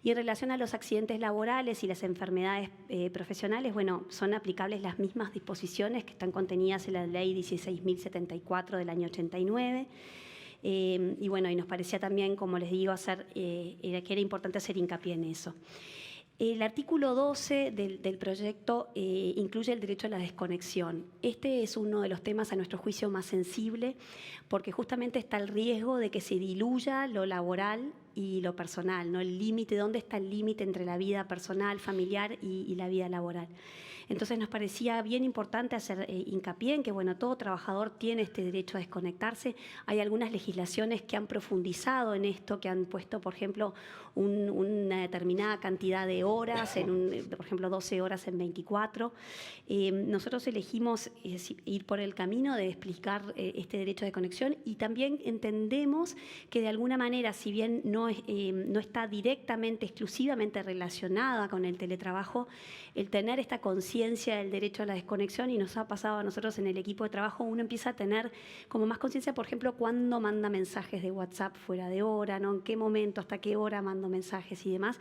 Y en relación a los accidentes laborales y las enfermedades profesionales, bueno, son aplicables las mismas disposiciones que están contenidas en la Ley 16.074 del año 89. Y bueno, y nos parecía también, como les digo, que era importante hacer hincapié en eso. El artículo 12 del proyecto incluye el derecho a la desconexión. Este es uno de los temas, a nuestro juicio, más sensible, porque justamente está el riesgo de que se diluya lo laboral y lo personal, ¿no? El límite, ¿dónde está el límite entre la vida personal, familiar y la vida laboral? Entonces nos parecía bien importante hacer hincapié en que, bueno, todo trabajador tiene este derecho a desconectarse. Hay algunas legislaciones que han profundizado en esto, que han puesto, por ejemplo, una determinada cantidad de horas, por ejemplo, 12 horas en 24. Nosotros elegimos ir por el camino de explicar este derecho de conexión, y también entendemos que de alguna manera, si bien no está directamente, exclusivamente relacionada con el teletrabajo, el tener esta conciencia del derecho a la desconexión, y nos ha pasado a nosotros en el equipo de trabajo, uno empieza a tener como más conciencia, por ejemplo, cuándo manda mensajes de WhatsApp fuera de hora, ¿no? En qué momento, hasta qué hora mando mensajes y demás.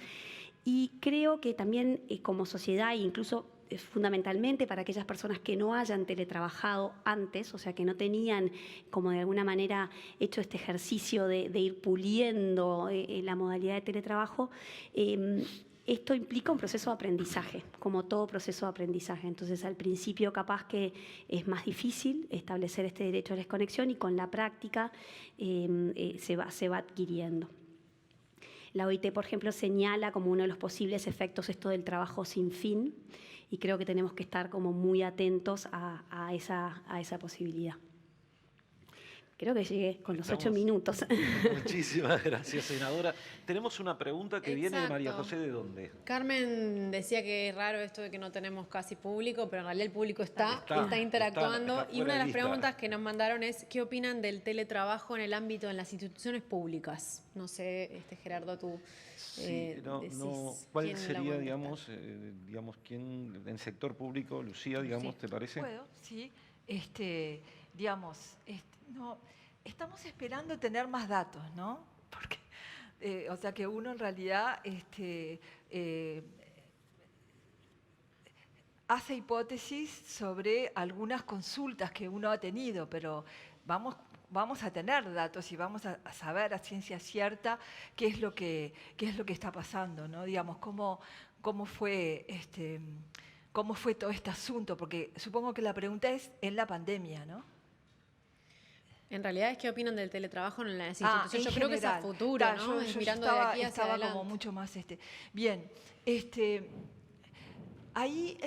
Y creo que también como sociedad, e incluso fundamentalmente para aquellas personas que no hayan teletrabajado antes, o sea, que no tenían como de alguna manera hecho este ejercicio de ir puliendo la modalidad de teletrabajo, esto implica un proceso de aprendizaje, como todo proceso de aprendizaje. Entonces, al principio capaz que es más difícil establecer este derecho a la desconexión, y con la práctica se va adquiriendo. La OIT, por ejemplo, señala como uno de los posibles efectos esto del trabajo sin fin, y creo que tenemos que estar como muy atentos a esa posibilidad. Creo que llegué con los 8 Estamos- minutos. Muchísimas gracias, senadora. Tenemos una pregunta que viene de María Exacto. José, ¿de dónde? Carmen decía que es raro esto de que no tenemos casi público, pero en realidad el público está Está interactuando. está Y fuera una de las vista. preguntas que nos mandaron es, ¿qué opinan del teletrabajo en el ámbito de las instituciones públicas? No sé, Gerardo, tú Sí, decís ¿cuál quién la sería, contesta. digamos, quién en sector público, Lucía, digamos, Sí, te parece? puedo, sí. Digamos, no, estamos esperando tener más datos, ¿no? Porque, o sea que uno en realidad hace hipótesis sobre algunas consultas que uno ha tenido, pero vamos a tener datos y vamos a saber a ciencia cierta qué es lo que está pasando, ¿no? Digamos, cómo fue todo este asunto, porque supongo que la pregunta es en la pandemia, ¿no? En realidad es qué opinan del teletrabajo en las Ah, instituciones. Yo en creo que es a general. futuro, Ta, ¿no? Es yo mirando estaba, de aquí hacia estaba adelante. como mucho más Bien, ahí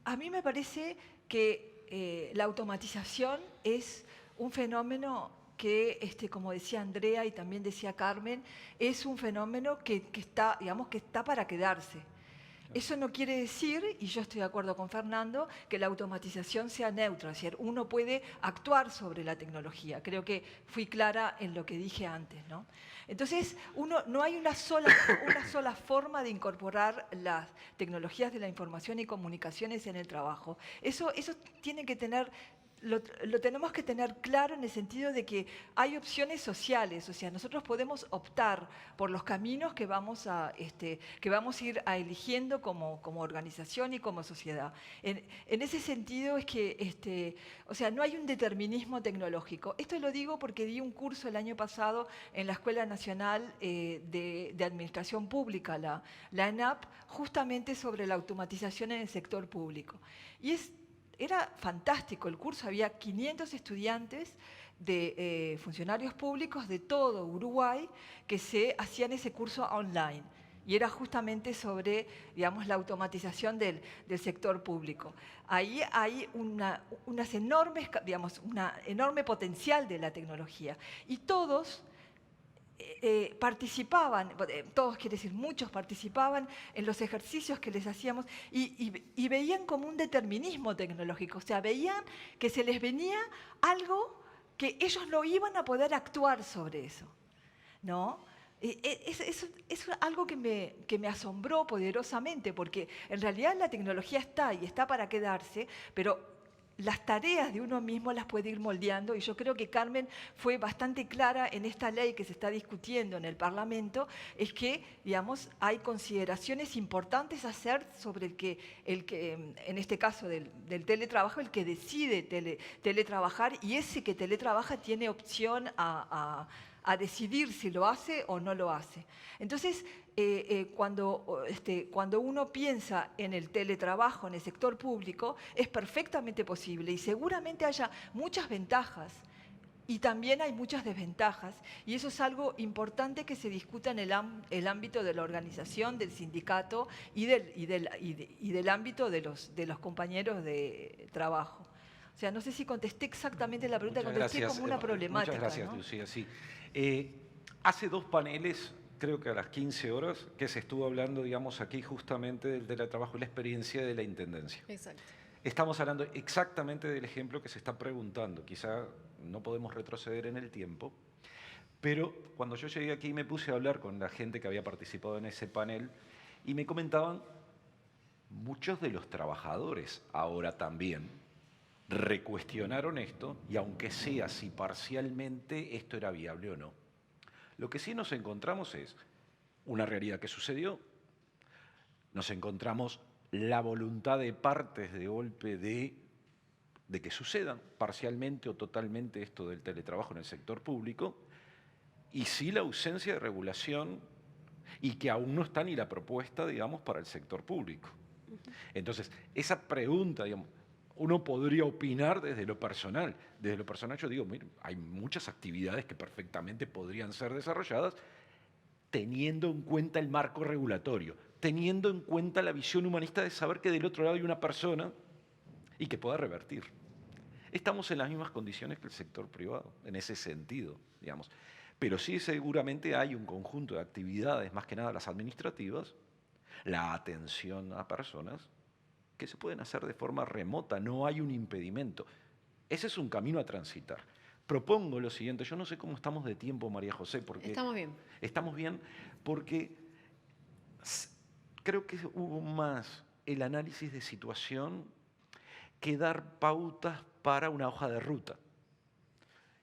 a mí me parece que la automatización es un fenómeno que, como decía Andrea y también decía Carmen, es un fenómeno que está, digamos, que está para quedarse. Eso no quiere decir, y yo estoy de acuerdo con Fernando, que la automatización sea neutra, es decir, uno puede actuar sobre la tecnología. Creo que fui clara en lo que dije antes, ¿no? Entonces, no hay una sola forma de incorporar las tecnologías de la información y comunicaciones en el trabajo. Eso tiene que tener... Lo tenemos que tener claro en el sentido de que hay opciones sociales, o sea, nosotros podemos optar por los caminos que vamos a ir eligiendo como organización y como sociedad. En ese sentido es que, o sea, no hay un determinismo tecnológico. Esto lo digo porque di un curso el año pasado en la Escuela Nacional de Administración Pública, la ENAP, justamente sobre la automatización en el sector público. Y era fantástico el curso, había 500 estudiantes de funcionarios públicos de todo Uruguay que se hacían ese curso online. Y era justamente sobre, digamos, la automatización del sector público. Ahí hay unas enormes, digamos, una enorme potencial de la tecnología. Y todos participaban, todos quiere decir muchos participaban en los ejercicios que les hacíamos y veían como un determinismo tecnológico, o sea, veían que se les venía algo que ellos no iban a poder actuar sobre eso, ¿no? Es algo que me asombró poderosamente, porque en realidad la tecnología está y está para quedarse, pero las tareas de uno mismo las puede ir moldeando, y yo creo que Carmen fue bastante clara en esta ley que se está discutiendo en el Parlamento, es que, digamos, hay consideraciones importantes a hacer sobre el que en este caso del teletrabajo, el que decide teletrabajar, y ese que teletrabaja tiene opción a decidir si lo hace o no lo hace. Entonces, cuando uno piensa en el teletrabajo en el sector público, es perfectamente posible y seguramente haya muchas ventajas y también hay muchas desventajas, y eso es algo importante que se discuta en el ámbito de la organización, del sindicato y del ámbito de los compañeros de trabajo. O sea, no sé si contesté exactamente la pregunta, contesté como una problemática. Muchas gracias, ¿no? Lucía. Sí. Hace 2 paneles, creo que a las 15 horas, que se estuvo hablando, digamos, aquí justamente del teletrabajo y la experiencia de la Intendencia. Exacto. Estamos hablando exactamente del ejemplo que se está preguntando. Quizá no podemos retroceder en el tiempo, pero cuando yo llegué aquí me puse a hablar con la gente que había participado en ese panel y me comentaban, muchos de los trabajadores ahora también recuestionaron esto, y aunque sea si parcialmente esto era viable o no. Lo que sí nos encontramos es una realidad que sucedió, nos encontramos la voluntad de partes de golpe de que sucedan parcialmente o totalmente esto del teletrabajo en el sector público, y sí la ausencia de regulación, y que aún no está ni la propuesta, digamos, para el sector público. Entonces, esa pregunta, digamos, uno podría opinar desde lo personal. Desde lo personal yo digo, mire, hay muchas actividades que perfectamente podrían ser desarrolladas teniendo en cuenta el marco regulatorio, teniendo en cuenta la visión humanista de saber que del otro lado hay una persona y que pueda revertir. Estamos en las mismas condiciones que el sector privado, en ese sentido, digamos. Pero sí seguramente hay un conjunto de actividades, más que nada las administrativas, la atención a personas, que se pueden hacer de forma remota, no hay un impedimento. Ese es un camino a transitar. Propongo lo siguiente, yo no sé cómo estamos de tiempo, María José, porque... Estamos bien. Estamos bien porque creo que hubo más el análisis de situación que dar pautas para una hoja de ruta.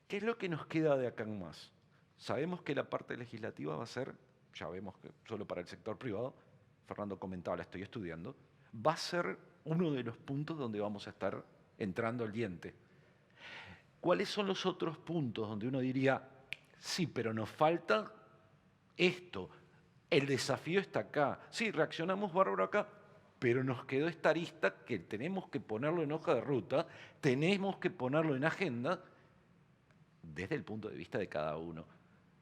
¿Qué es lo que nos queda de acá en más? Sabemos que la parte legislativa va a ser, ya vemos que solo para el sector privado, Fernando comentaba, la estoy estudiando, va a ser uno de los puntos donde vamos a estar entrando al diente. ¿Cuáles son los otros puntos donde uno diría, sí, pero nos falta esto, el desafío está acá, sí, reaccionamos bárbaro acá, pero nos quedó esta arista que tenemos que ponerlo en hoja de ruta, tenemos que ponerlo en agenda desde el punto de vista de cada uno.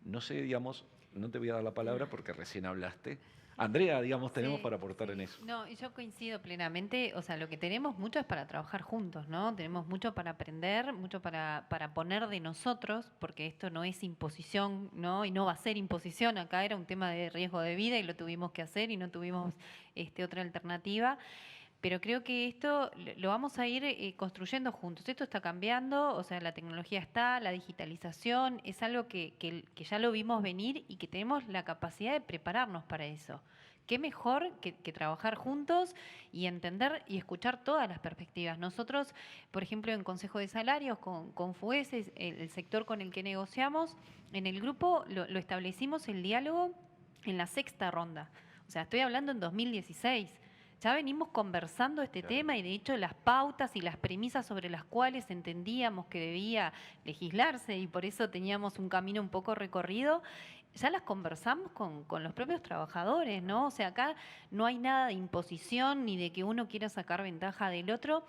No sé, digamos, no te voy a dar la palabra porque recién hablaste. Andrea, digamos, tenemos para aportar en eso. No, yo coincido plenamente. O sea, lo que tenemos mucho es para trabajar juntos, ¿no? Tenemos mucho para aprender, mucho para poner de nosotros, porque esto no es imposición, ¿no? Y no va a ser imposición. Acá era un tema de riesgo de vida y lo tuvimos que hacer y no tuvimos otra alternativa. Pero creo que esto lo vamos a ir construyendo juntos. Esto está cambiando, o sea, la tecnología está, la digitalización, es algo que ya lo vimos venir y que tenemos la capacidad de prepararnos para eso. Qué mejor que trabajar juntos y entender y escuchar todas las perspectivas. Nosotros, por ejemplo, en Consejo de Salarios, con FUES, el sector con el que negociamos, en el grupo lo establecimos el diálogo en la 6ª ronda. O sea, estoy hablando en 2016. Ya venimos conversando este tema y de hecho las pautas y las premisas sobre las cuales entendíamos que debía legislarse y por eso teníamos un camino un poco recorrido, ya las conversamos con los propios trabajadores, ¿no? O sea, acá no hay nada de imposición ni de que uno quiera sacar ventaja del otro.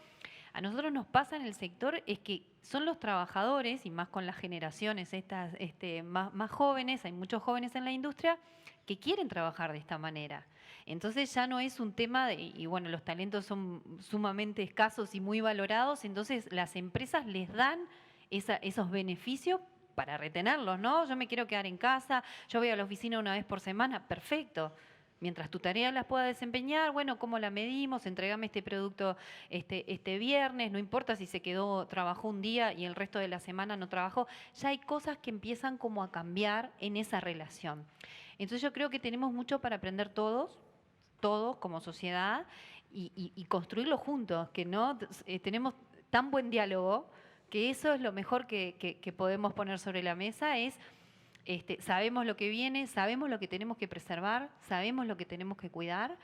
A nosotros nos pasa en el sector es que son los trabajadores, y más con las generaciones estas más jóvenes, hay muchos jóvenes en la industria, que quieren trabajar de esta manera. Entonces ya no es un tema y bueno, los talentos son sumamente escasos y muy valorados, entonces las empresas les dan esos beneficios para retenerlos, ¿no? Yo me quiero quedar en casa, yo voy a la oficina una vez por semana, perfecto. Mientras tu tarea las pueda desempeñar, bueno, ¿cómo la medimos? Entregame este producto este viernes, no importa si trabajó un día y el resto de la semana no trabajó. Ya hay cosas que empiezan como a cambiar en esa relación. Entonces yo creo que tenemos mucho para aprender todos como sociedad y construirlo juntos, que no tenemos tan buen diálogo que eso es lo mejor que podemos poner sobre la mesa, es sabemos lo que viene, sabemos lo que tenemos que preservar, sabemos lo que tenemos que cuidar,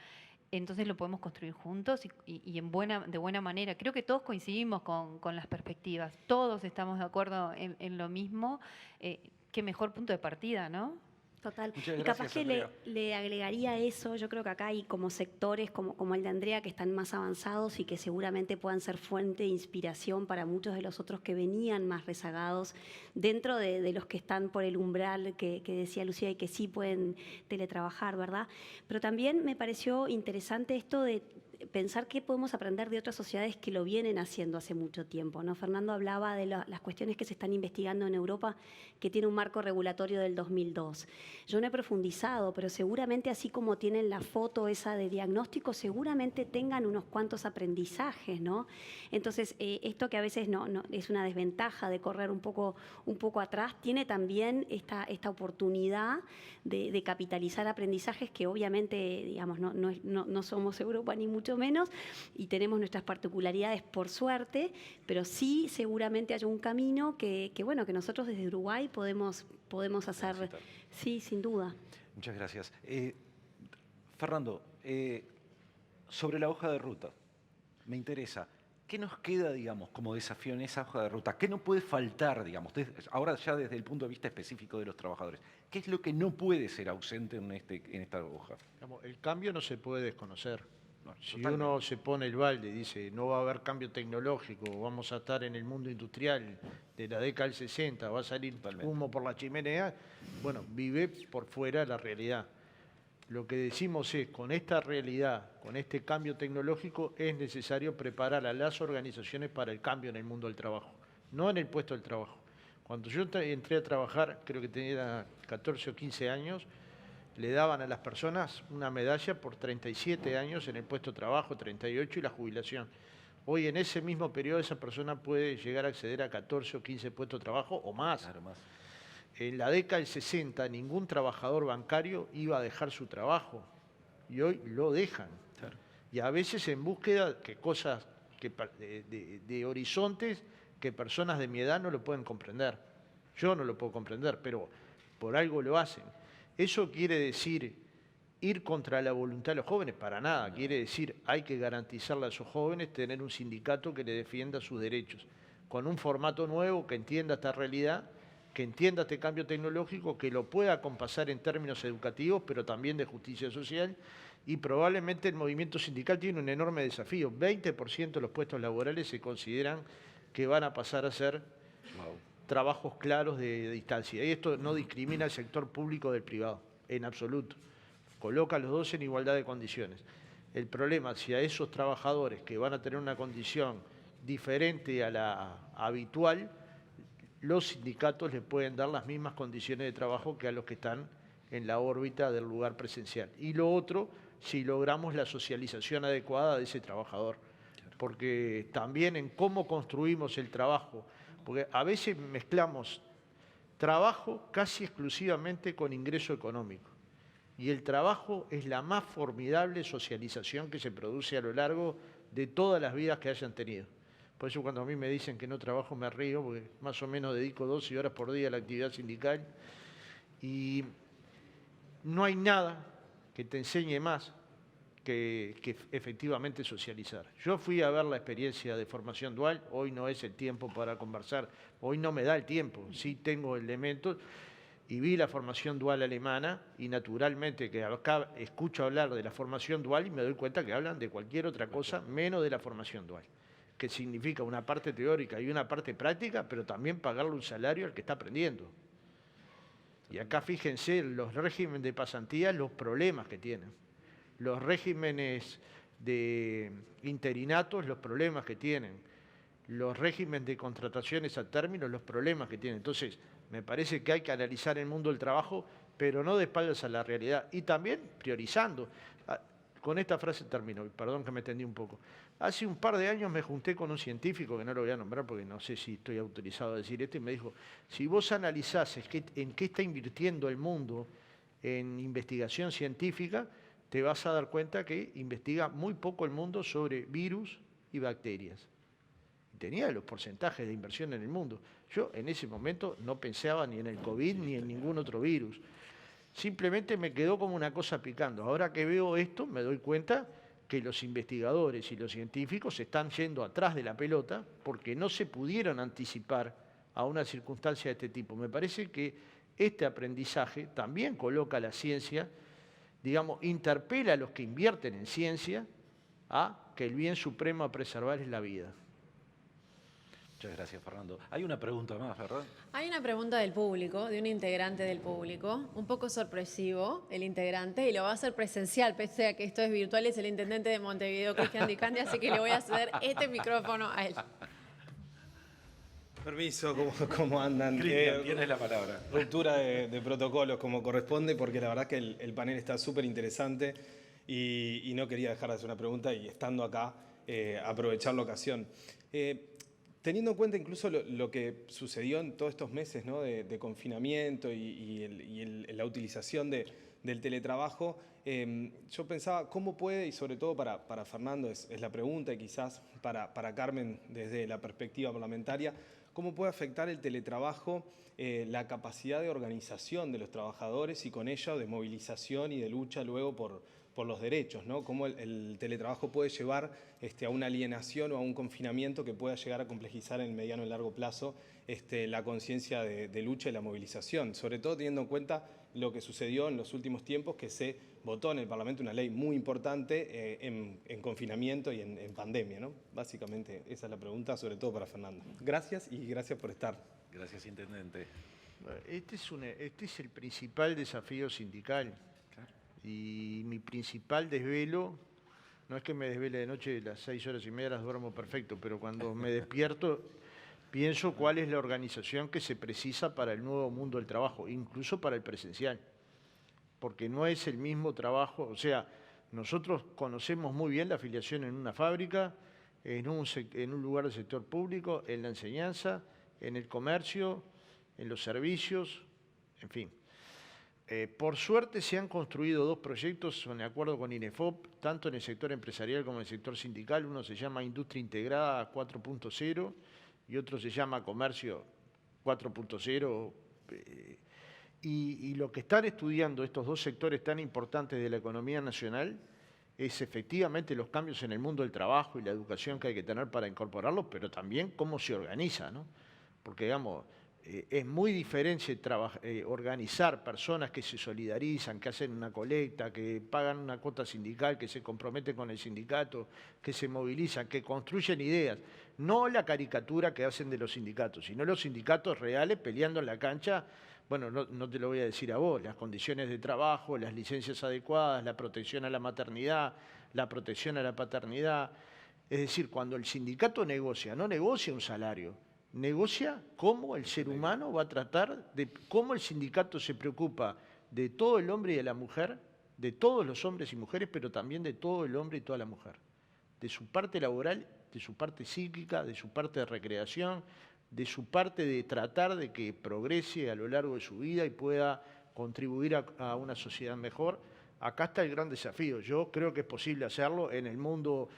entonces lo podemos construir juntos y de buena manera. Creo que todos coincidimos con las perspectivas, todos estamos de acuerdo en lo mismo. Qué mejor punto de partida, ¿no? Total. Muchas y gracias, capaz que Andrea. le agregaría eso, yo creo que acá hay como sectores como el de Andrea que están más avanzados y que seguramente puedan ser fuente de inspiración para muchos de los otros que venían más rezagados dentro de los que están por el umbral que decía Lucía y que sí pueden teletrabajar, ¿verdad? Pero también me pareció interesante esto de pensar qué podemos aprender de otras sociedades que lo vienen haciendo hace mucho tiempo, ¿no? Fernando hablaba de las cuestiones que se están investigando en Europa, que tiene un marco regulatorio del 2002. Yo no he profundizado, pero seguramente así como tienen la foto esa de diagnóstico, seguramente tengan unos cuantos aprendizajes, ¿no? Entonces, esto que a veces no es una desventaja de correr un poco atrás, tiene también esta oportunidad de capitalizar aprendizajes que obviamente, digamos, no somos Europa ni mucho menos y tenemos nuestras particularidades por suerte, pero sí seguramente hay un camino que nosotros desde Uruguay podemos hacer. Transitar. Sí, sin duda. Muchas gracias. Fernando, sobre la hoja de ruta, me interesa, ¿qué nos queda, digamos, como desafío en esa hoja de ruta? ¿Qué no puede faltar, digamos, ahora ya desde el punto de vista específico de los trabajadores? ¿Qué es lo que no puede ser ausente en esta hoja? Digamos, el cambio no se puede desconocer. No, Si totalmente. uno se pone el balde y dice no va a haber cambio tecnológico, vamos a estar en el mundo industrial de la década del 60, va a salir Totalmente. humo por la chimenea, bueno, vive por fuera de la realidad. Lo que decimos es, con esta realidad, con este cambio tecnológico, es necesario preparar a las organizaciones para el cambio en el mundo del trabajo, no en el puesto del trabajo. Cuando yo entré a trabajar, creo que tenía 14 o 15 años, le daban a las personas una medalla por 37 años en el puesto de trabajo, 38 y la jubilación. Hoy en ese mismo periodo esa persona puede llegar a acceder a 14 o 15 puestos de trabajo o más. Claro, más. En la década del 60 ningún trabajador bancario iba a dejar su trabajo y hoy lo dejan. Claro. Y a veces en búsqueda de horizontes que personas de mi edad no lo pueden comprender. Yo no lo puedo comprender, pero por algo lo hacen. ¿Eso quiere decir ir contra la voluntad de los jóvenes? Para nada. Quiere decir hay que garantizarle a esos jóvenes tener un sindicato que le defienda sus derechos, con un formato nuevo que entienda esta realidad, que entienda este cambio tecnológico, que lo pueda compasar en términos educativos, pero también de justicia social, y probablemente el movimiento sindical tiene un enorme desafío. 20% de los puestos laborales se consideran que van a pasar a ser trabajos claros de distancia. Y esto no discrimina al sector público del privado, en absoluto. Coloca a los dos en igualdad de condiciones. El problema, si a esos trabajadores que van a tener una condición diferente a la habitual, los sindicatos les pueden dar las mismas condiciones de trabajo que a los que están en la órbita del lugar presencial. Y lo otro, si logramos la socialización adecuada de ese trabajador. Porque también en cómo construimos el trabajo, porque a veces mezclamos trabajo casi exclusivamente con ingreso económico. Y el trabajo es la más formidable socialización que se produce a lo largo de todas las vidas que hayan tenido. Por eso cuando a mí me dicen que no trabajo me río, porque más o menos dedico 12 horas por día a la actividad sindical. Y no hay nada que te enseñe más que efectivamente socializar. Yo fui a ver la experiencia de formación dual, hoy no es el tiempo para conversar, hoy no me da el tiempo, sí tengo elementos, y vi la formación dual alemana, y naturalmente que acá escucho hablar de la formación dual y me doy cuenta que hablan de cualquier otra cosa menos de la formación dual, que significa una parte teórica y una parte práctica, pero también pagarle un salario al que está aprendiendo. Y acá fíjense los regímenes de pasantía, los problemas que tienen. Los regímenes de interinatos, los problemas que tienen. Los regímenes de contrataciones a término, los problemas que tienen. Entonces, me parece que hay que analizar el mundo del trabajo, pero no de espaldas a la realidad. Y también priorizando. Con esta frase termino, perdón que me extendí un poco. Hace un par de años me junté con un científico, que no lo voy a nombrar porque no sé si estoy autorizado a decir esto, y me dijo, si vos analizás en qué está invirtiendo el mundo en investigación científica, te vas a dar cuenta que investiga muy poco el mundo sobre virus y bacterias. Tenía los porcentajes de inversión en el mundo. Yo en ese momento no pensaba ni en el COVID ni en ningún otro virus. Simplemente me quedó como una cosa picando. Ahora que veo esto, me doy cuenta que los investigadores y los científicos están yendo atrás de la pelota porque no se pudieron anticipar a una circunstancia de este tipo. Me parece que este aprendizaje también coloca a la ciencia, digamos, interpela a los que invierten en ciencia a que el bien supremo a preservar es la vida. Muchas gracias, Fernando. Hay una pregunta más, ¿verdad? Hay una pregunta del público, de un integrante del público, un poco sorpresivo el integrante, y lo va a hacer presencial, pese a que esto es virtual, es el intendente de Montevideo, Cristian Di Candia, así que le voy a ceder este micrófono a él. Permiso, ¿cómo andan? Cristian, tienes la palabra. Ruptura de protocolos como corresponde, porque la verdad que el panel está súper interesante y no quería dejar de hacer una pregunta y estando acá, aprovechar la ocasión. Teniendo en cuenta incluso lo que sucedió en todos estos meses, ¿no? de confinamiento y la utilización del teletrabajo, yo pensaba cómo puede, y sobre todo para Fernando es la pregunta, y quizás para Carmen desde la perspectiva parlamentaria, cómo puede afectar el teletrabajo la capacidad de organización de los trabajadores y con ello de movilización y de lucha luego por los derechos, ¿no? Cómo el teletrabajo puede llevar a una alienación o a un confinamiento que pueda llegar a complejizar en el mediano y largo plazo la conciencia de lucha y la movilización, sobre todo teniendo en cuenta lo que sucedió en los últimos tiempos, que se votó en el Parlamento una ley muy importante en confinamiento y en pandemia, ¿no? Básicamente esa es la pregunta, sobre todo para Fernando. Gracias y gracias por estar. Gracias, intendente. Este es el principal desafío sindical. Y mi principal desvelo, no es que me desvele de noche, las 6 horas y media las duermo perfecto, pero cuando me despierto pienso cuál es la organización que se precisa para el nuevo mundo del trabajo, incluso para el presencial. Porque no es el mismo trabajo, o sea, nosotros conocemos muy bien la afiliación en una fábrica, en un lugar del sector público, en la enseñanza, en el comercio, en los servicios, en fin. Por suerte se han construido 2 proyectos en acuerdo con INEFOP, tanto en el sector empresarial como en el sector sindical. Uno se llama Industria Integrada 4.0 y otro se llama Comercio 4.0. Y lo que están estudiando estos 2 sectores tan importantes de la economía nacional es efectivamente los cambios en el mundo del trabajo y la educación que hay que tener para incorporarlos, pero también cómo se organiza, ¿no? Porque, digamos, es muy diferente organizar personas que se solidarizan, que hacen una colecta, que pagan una cuota sindical, que se comprometen con el sindicato, que se movilizan, que construyen ideas. No la caricatura que hacen de los sindicatos, sino los sindicatos reales peleando en la cancha. Bueno, no te lo voy a decir a vos, las condiciones de trabajo, las licencias adecuadas, la protección a la maternidad, la protección a la paternidad. Es decir, cuando el sindicato negocia, no negocia un salario, negocia cómo el ser humano va a tratar, cómo el sindicato se preocupa de todo el hombre y de la mujer, de todos los hombres y mujeres, pero también de todo el hombre y toda la mujer. De su parte laboral, de su parte psíquica, de su parte de recreación, de su parte de tratar de que progrese a lo largo de su vida y pueda contribuir a una sociedad mejor. Acá está el gran desafío. Yo creo que es posible hacerlo en el mundo.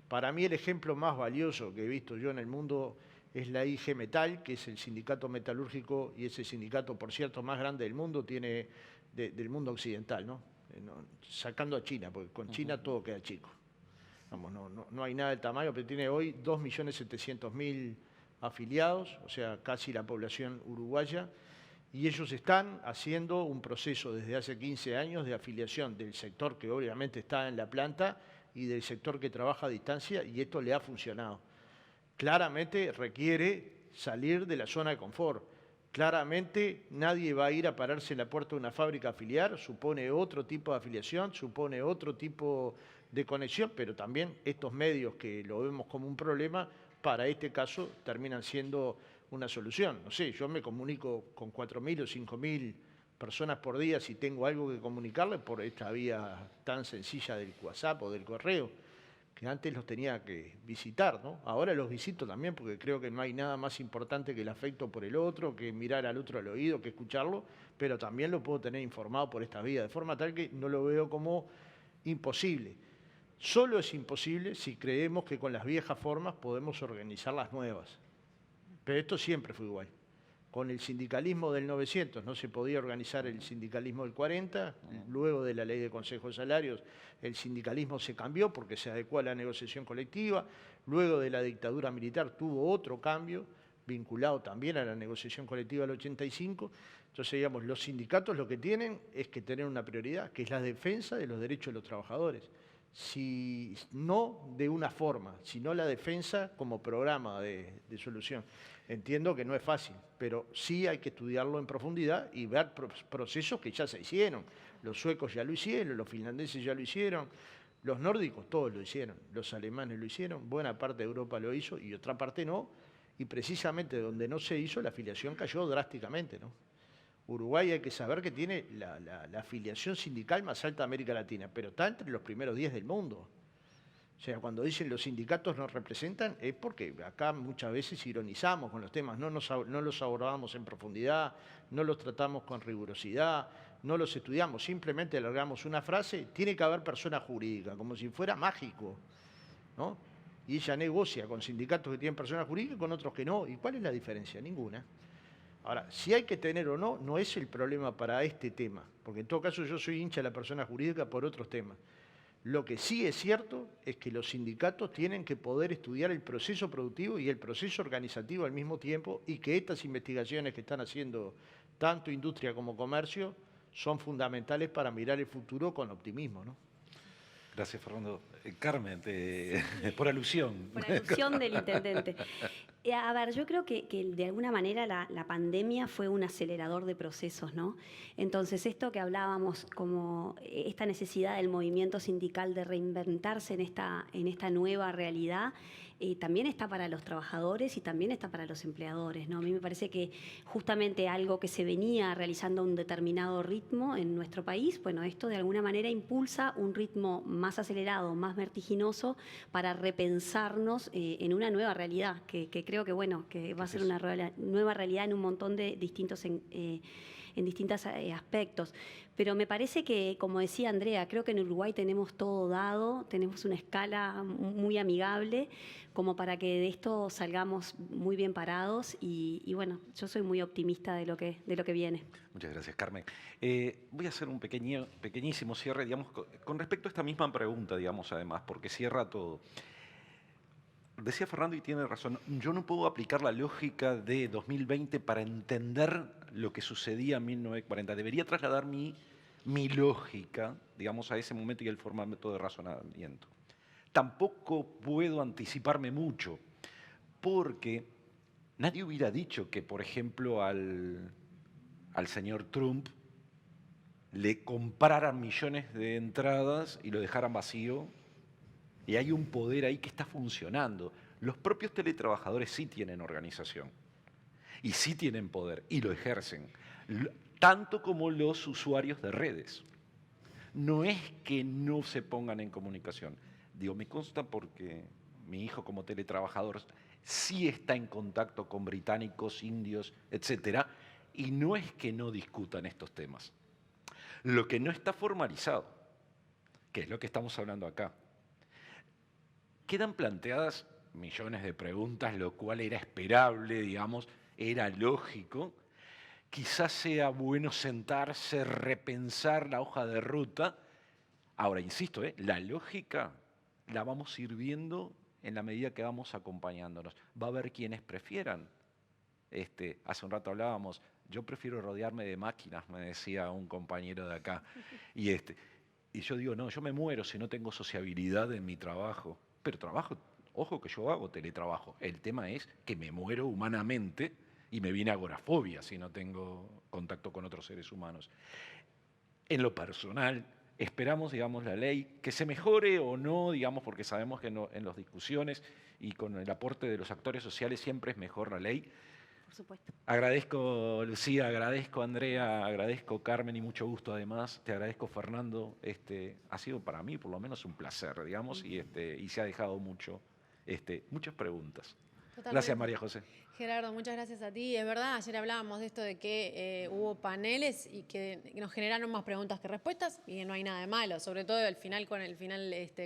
Para mí el ejemplo más valioso que he visto yo en el mundo es la IG Metal, que es el sindicato metalúrgico y ese sindicato, por cierto, más grande del mundo, tiene del mundo occidental, ¿no? Sacando a China, porque con China todo queda chico. Vamos, no hay nada del tamaño, pero tiene hoy 2.700.000 afiliados, o sea, casi la población uruguaya, y ellos están haciendo un proceso desde hace 15 años de afiliación del sector que obviamente está en la planta y del sector que trabaja a distancia, y esto le ha funcionado. Claramente requiere salir de la zona de confort. Claramente nadie va a ir a pararse en la puerta de una fábrica a afiliar, supone otro tipo de afiliación, supone otro tipo de conexión, pero también estos medios que lo vemos como un problema, para este caso terminan siendo una solución. No sé, yo me comunico con 4.000 o 5.000 personas por día si tengo algo que comunicarles por esta vía tan sencilla del WhatsApp o del correo, que antes los tenía que visitar, ¿no? Ahora los visito también porque creo que no hay nada más importante que el afecto por el otro, que mirar al otro al oído, que escucharlo, pero también lo puedo tener informado por esta vía, de forma tal que no lo veo como imposible. Solo es imposible si creemos que con las viejas formas podemos organizar las nuevas. Pero esto siempre fue igual. Con el sindicalismo del 900 no se podía organizar el sindicalismo del 40, luego de la ley de Consejo de Salarios el sindicalismo se cambió porque se adecuó a la negociación colectiva, luego de la dictadura militar tuvo otro cambio, vinculado también a la negociación colectiva del 85, entonces digamos, los sindicatos lo que tienen es que tener una prioridad, que es la defensa de los derechos de los trabajadores. Si no de una forma, sino la defensa como programa de solución. Entiendo que no es fácil, pero sí hay que estudiarlo en profundidad y ver procesos que ya se hicieron. Los suecos ya lo hicieron, los finlandeses ya lo hicieron, los nórdicos todos lo hicieron, los alemanes lo hicieron, buena parte de Europa lo hizo y otra parte no, y precisamente donde no se hizo la afiliación cayó drásticamente, ¿no? Uruguay hay que saber que tiene la afiliación sindical más alta de América Latina, pero está entre los primeros 10 del mundo. O sea, cuando dicen los sindicatos nos representan, es porque acá muchas veces ironizamos con los temas, no los abordamos en profundidad, no los tratamos con rigurosidad, no los estudiamos, simplemente alargamos una frase, tiene que haber persona jurídica, como si fuera mágico, ¿no? Y ella negocia con sindicatos que tienen persona jurídica y con otros que no. ¿Y cuál es la diferencia? Ninguna. Ahora, si hay que tener o no, no es el problema para este tema, porque en todo caso yo soy hincha de la persona jurídica por otros temas. Lo que sí es cierto es que los sindicatos tienen que poder estudiar el proceso productivo y el proceso organizativo al mismo tiempo y que estas investigaciones que están haciendo tanto industria como comercio son fundamentales para mirar el futuro con optimismo, ¿no? Gracias, Fernando. Carmen, por alusión. Por alusión del intendente. A ver, yo creo que de alguna manera la pandemia fue un acelerador de procesos, ¿no? Entonces, esto que hablábamos, como esta necesidad del movimiento sindical de reinventarse en esta nueva realidad, también está para los trabajadores y también está para los empleadores, ¿no? A mí me parece que justamente algo que se venía realizando a un determinado ritmo en nuestro país, bueno, esto de alguna manera impulsa un ritmo más acelerado, más vertiginoso para repensarnos en una nueva realidad, que creo que, bueno, que va a ser una nueva realidad en un montón de distintos en distintos aspectos. Pero me parece que, como decía Andrea, creo que en Uruguay tenemos todo dado, tenemos una escala muy amigable como para que de esto salgamos muy bien parados y bueno, yo soy muy optimista de lo que viene. Muchas gracias, Carmen. Voy a hacer un pequeñísimo cierre, digamos, con respecto a esta misma pregunta, digamos, además, porque cierra todo. Decía Fernando y tiene razón, yo no puedo aplicar la lógica de 2020 para entender lo que sucedía en 1940. Debería trasladar mi lógica, digamos, a ese momento y el formato de razonamiento. Tampoco puedo anticiparme mucho, porque nadie hubiera dicho que, por ejemplo, al señor Trump le compraran millones de entradas y lo dejaran vacío. Y hay un poder ahí que está funcionando. Los propios teletrabajadores sí tienen organización y sí tienen poder y lo ejercen, tanto como los usuarios de redes. No es que no se pongan en comunicación. Digo, me consta porque mi hijo como teletrabajador sí está en contacto con británicos, indios, etcétera, y no es que no discutan estos temas. Lo que no está formalizado, que es lo que estamos hablando acá, quedan planteadas millones de preguntas, lo cual era esperable, digamos, era lógico. Quizás sea bueno sentarse, repensar la hoja de ruta. Ahora, insisto, la lógica la vamos a ir viendo en la medida que vamos acompañándonos. Va a haber quienes prefieran. Hace un rato hablábamos, yo prefiero rodearme de máquinas, me decía un compañero de acá. Y yo digo, no, yo me muero si no tengo sociabilidad en mi trabajo. Pero trabajo, ojo que yo hago teletrabajo. El tema es que me muero humanamente y me viene agorafobia si no tengo contacto con otros seres humanos. En lo personal, esperamos, digamos, la ley que se mejore o no, digamos, porque sabemos que en las discusiones y con el aporte de los actores sociales siempre es mejor la ley. Por supuesto. Agradezco, Lucía, agradezco, Andrea, agradezco, Carmen, y mucho gusto además. Te agradezco, Fernando. Ha sido para mí, por lo menos, un placer, digamos, y se ha dejado muchas preguntas. Totalmente. Gracias, María José. Gerardo, muchas gracias a ti. Es verdad, ayer hablábamos de esto de que hubo paneles y que nos generaron más preguntas que respuestas y que no hay nada de malo. Sobre todo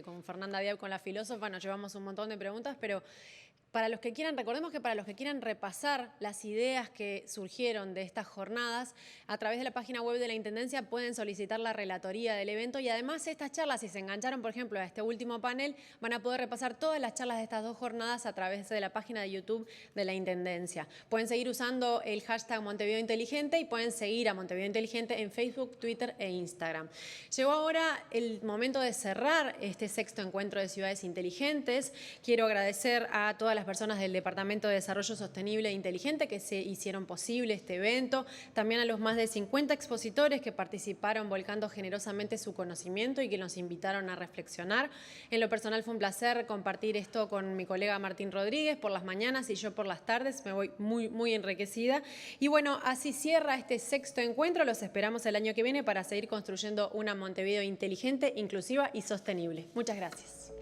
con Fernanda Diab, con la filósofa, nos llevamos un montón de preguntas, pero para los que quieran, recordemos que para los que quieran repasar las ideas que surgieron de estas jornadas, a través de la página web de la Intendencia pueden solicitar la relatoría del evento y además estas charlas, si se engancharon, por ejemplo, a este último panel, van a poder repasar todas las charlas de estas dos jornadas a través de la página de YouTube de la Intendencia. Pueden seguir usando el hashtag Montevideo Inteligente y pueden seguir a Montevideo Inteligente en Facebook, Twitter e Instagram. Llegó ahora el momento de cerrar este sexto encuentro de ciudades inteligentes. Quiero agradecer a todas las personas del Departamento de Desarrollo Sostenible e Inteligente que se hicieron posible este evento, también a los más de 50 expositores que participaron volcando generosamente su conocimiento y que nos invitaron a reflexionar. En lo personal fue un placer compartir esto con mi colega Martín Rodríguez por las mañanas y yo por las tardes, me voy muy, muy enriquecida. Y bueno, así cierra este sexto encuentro, los esperamos el año que viene para seguir construyendo una Montevideo inteligente, inclusiva y sostenible. Muchas gracias.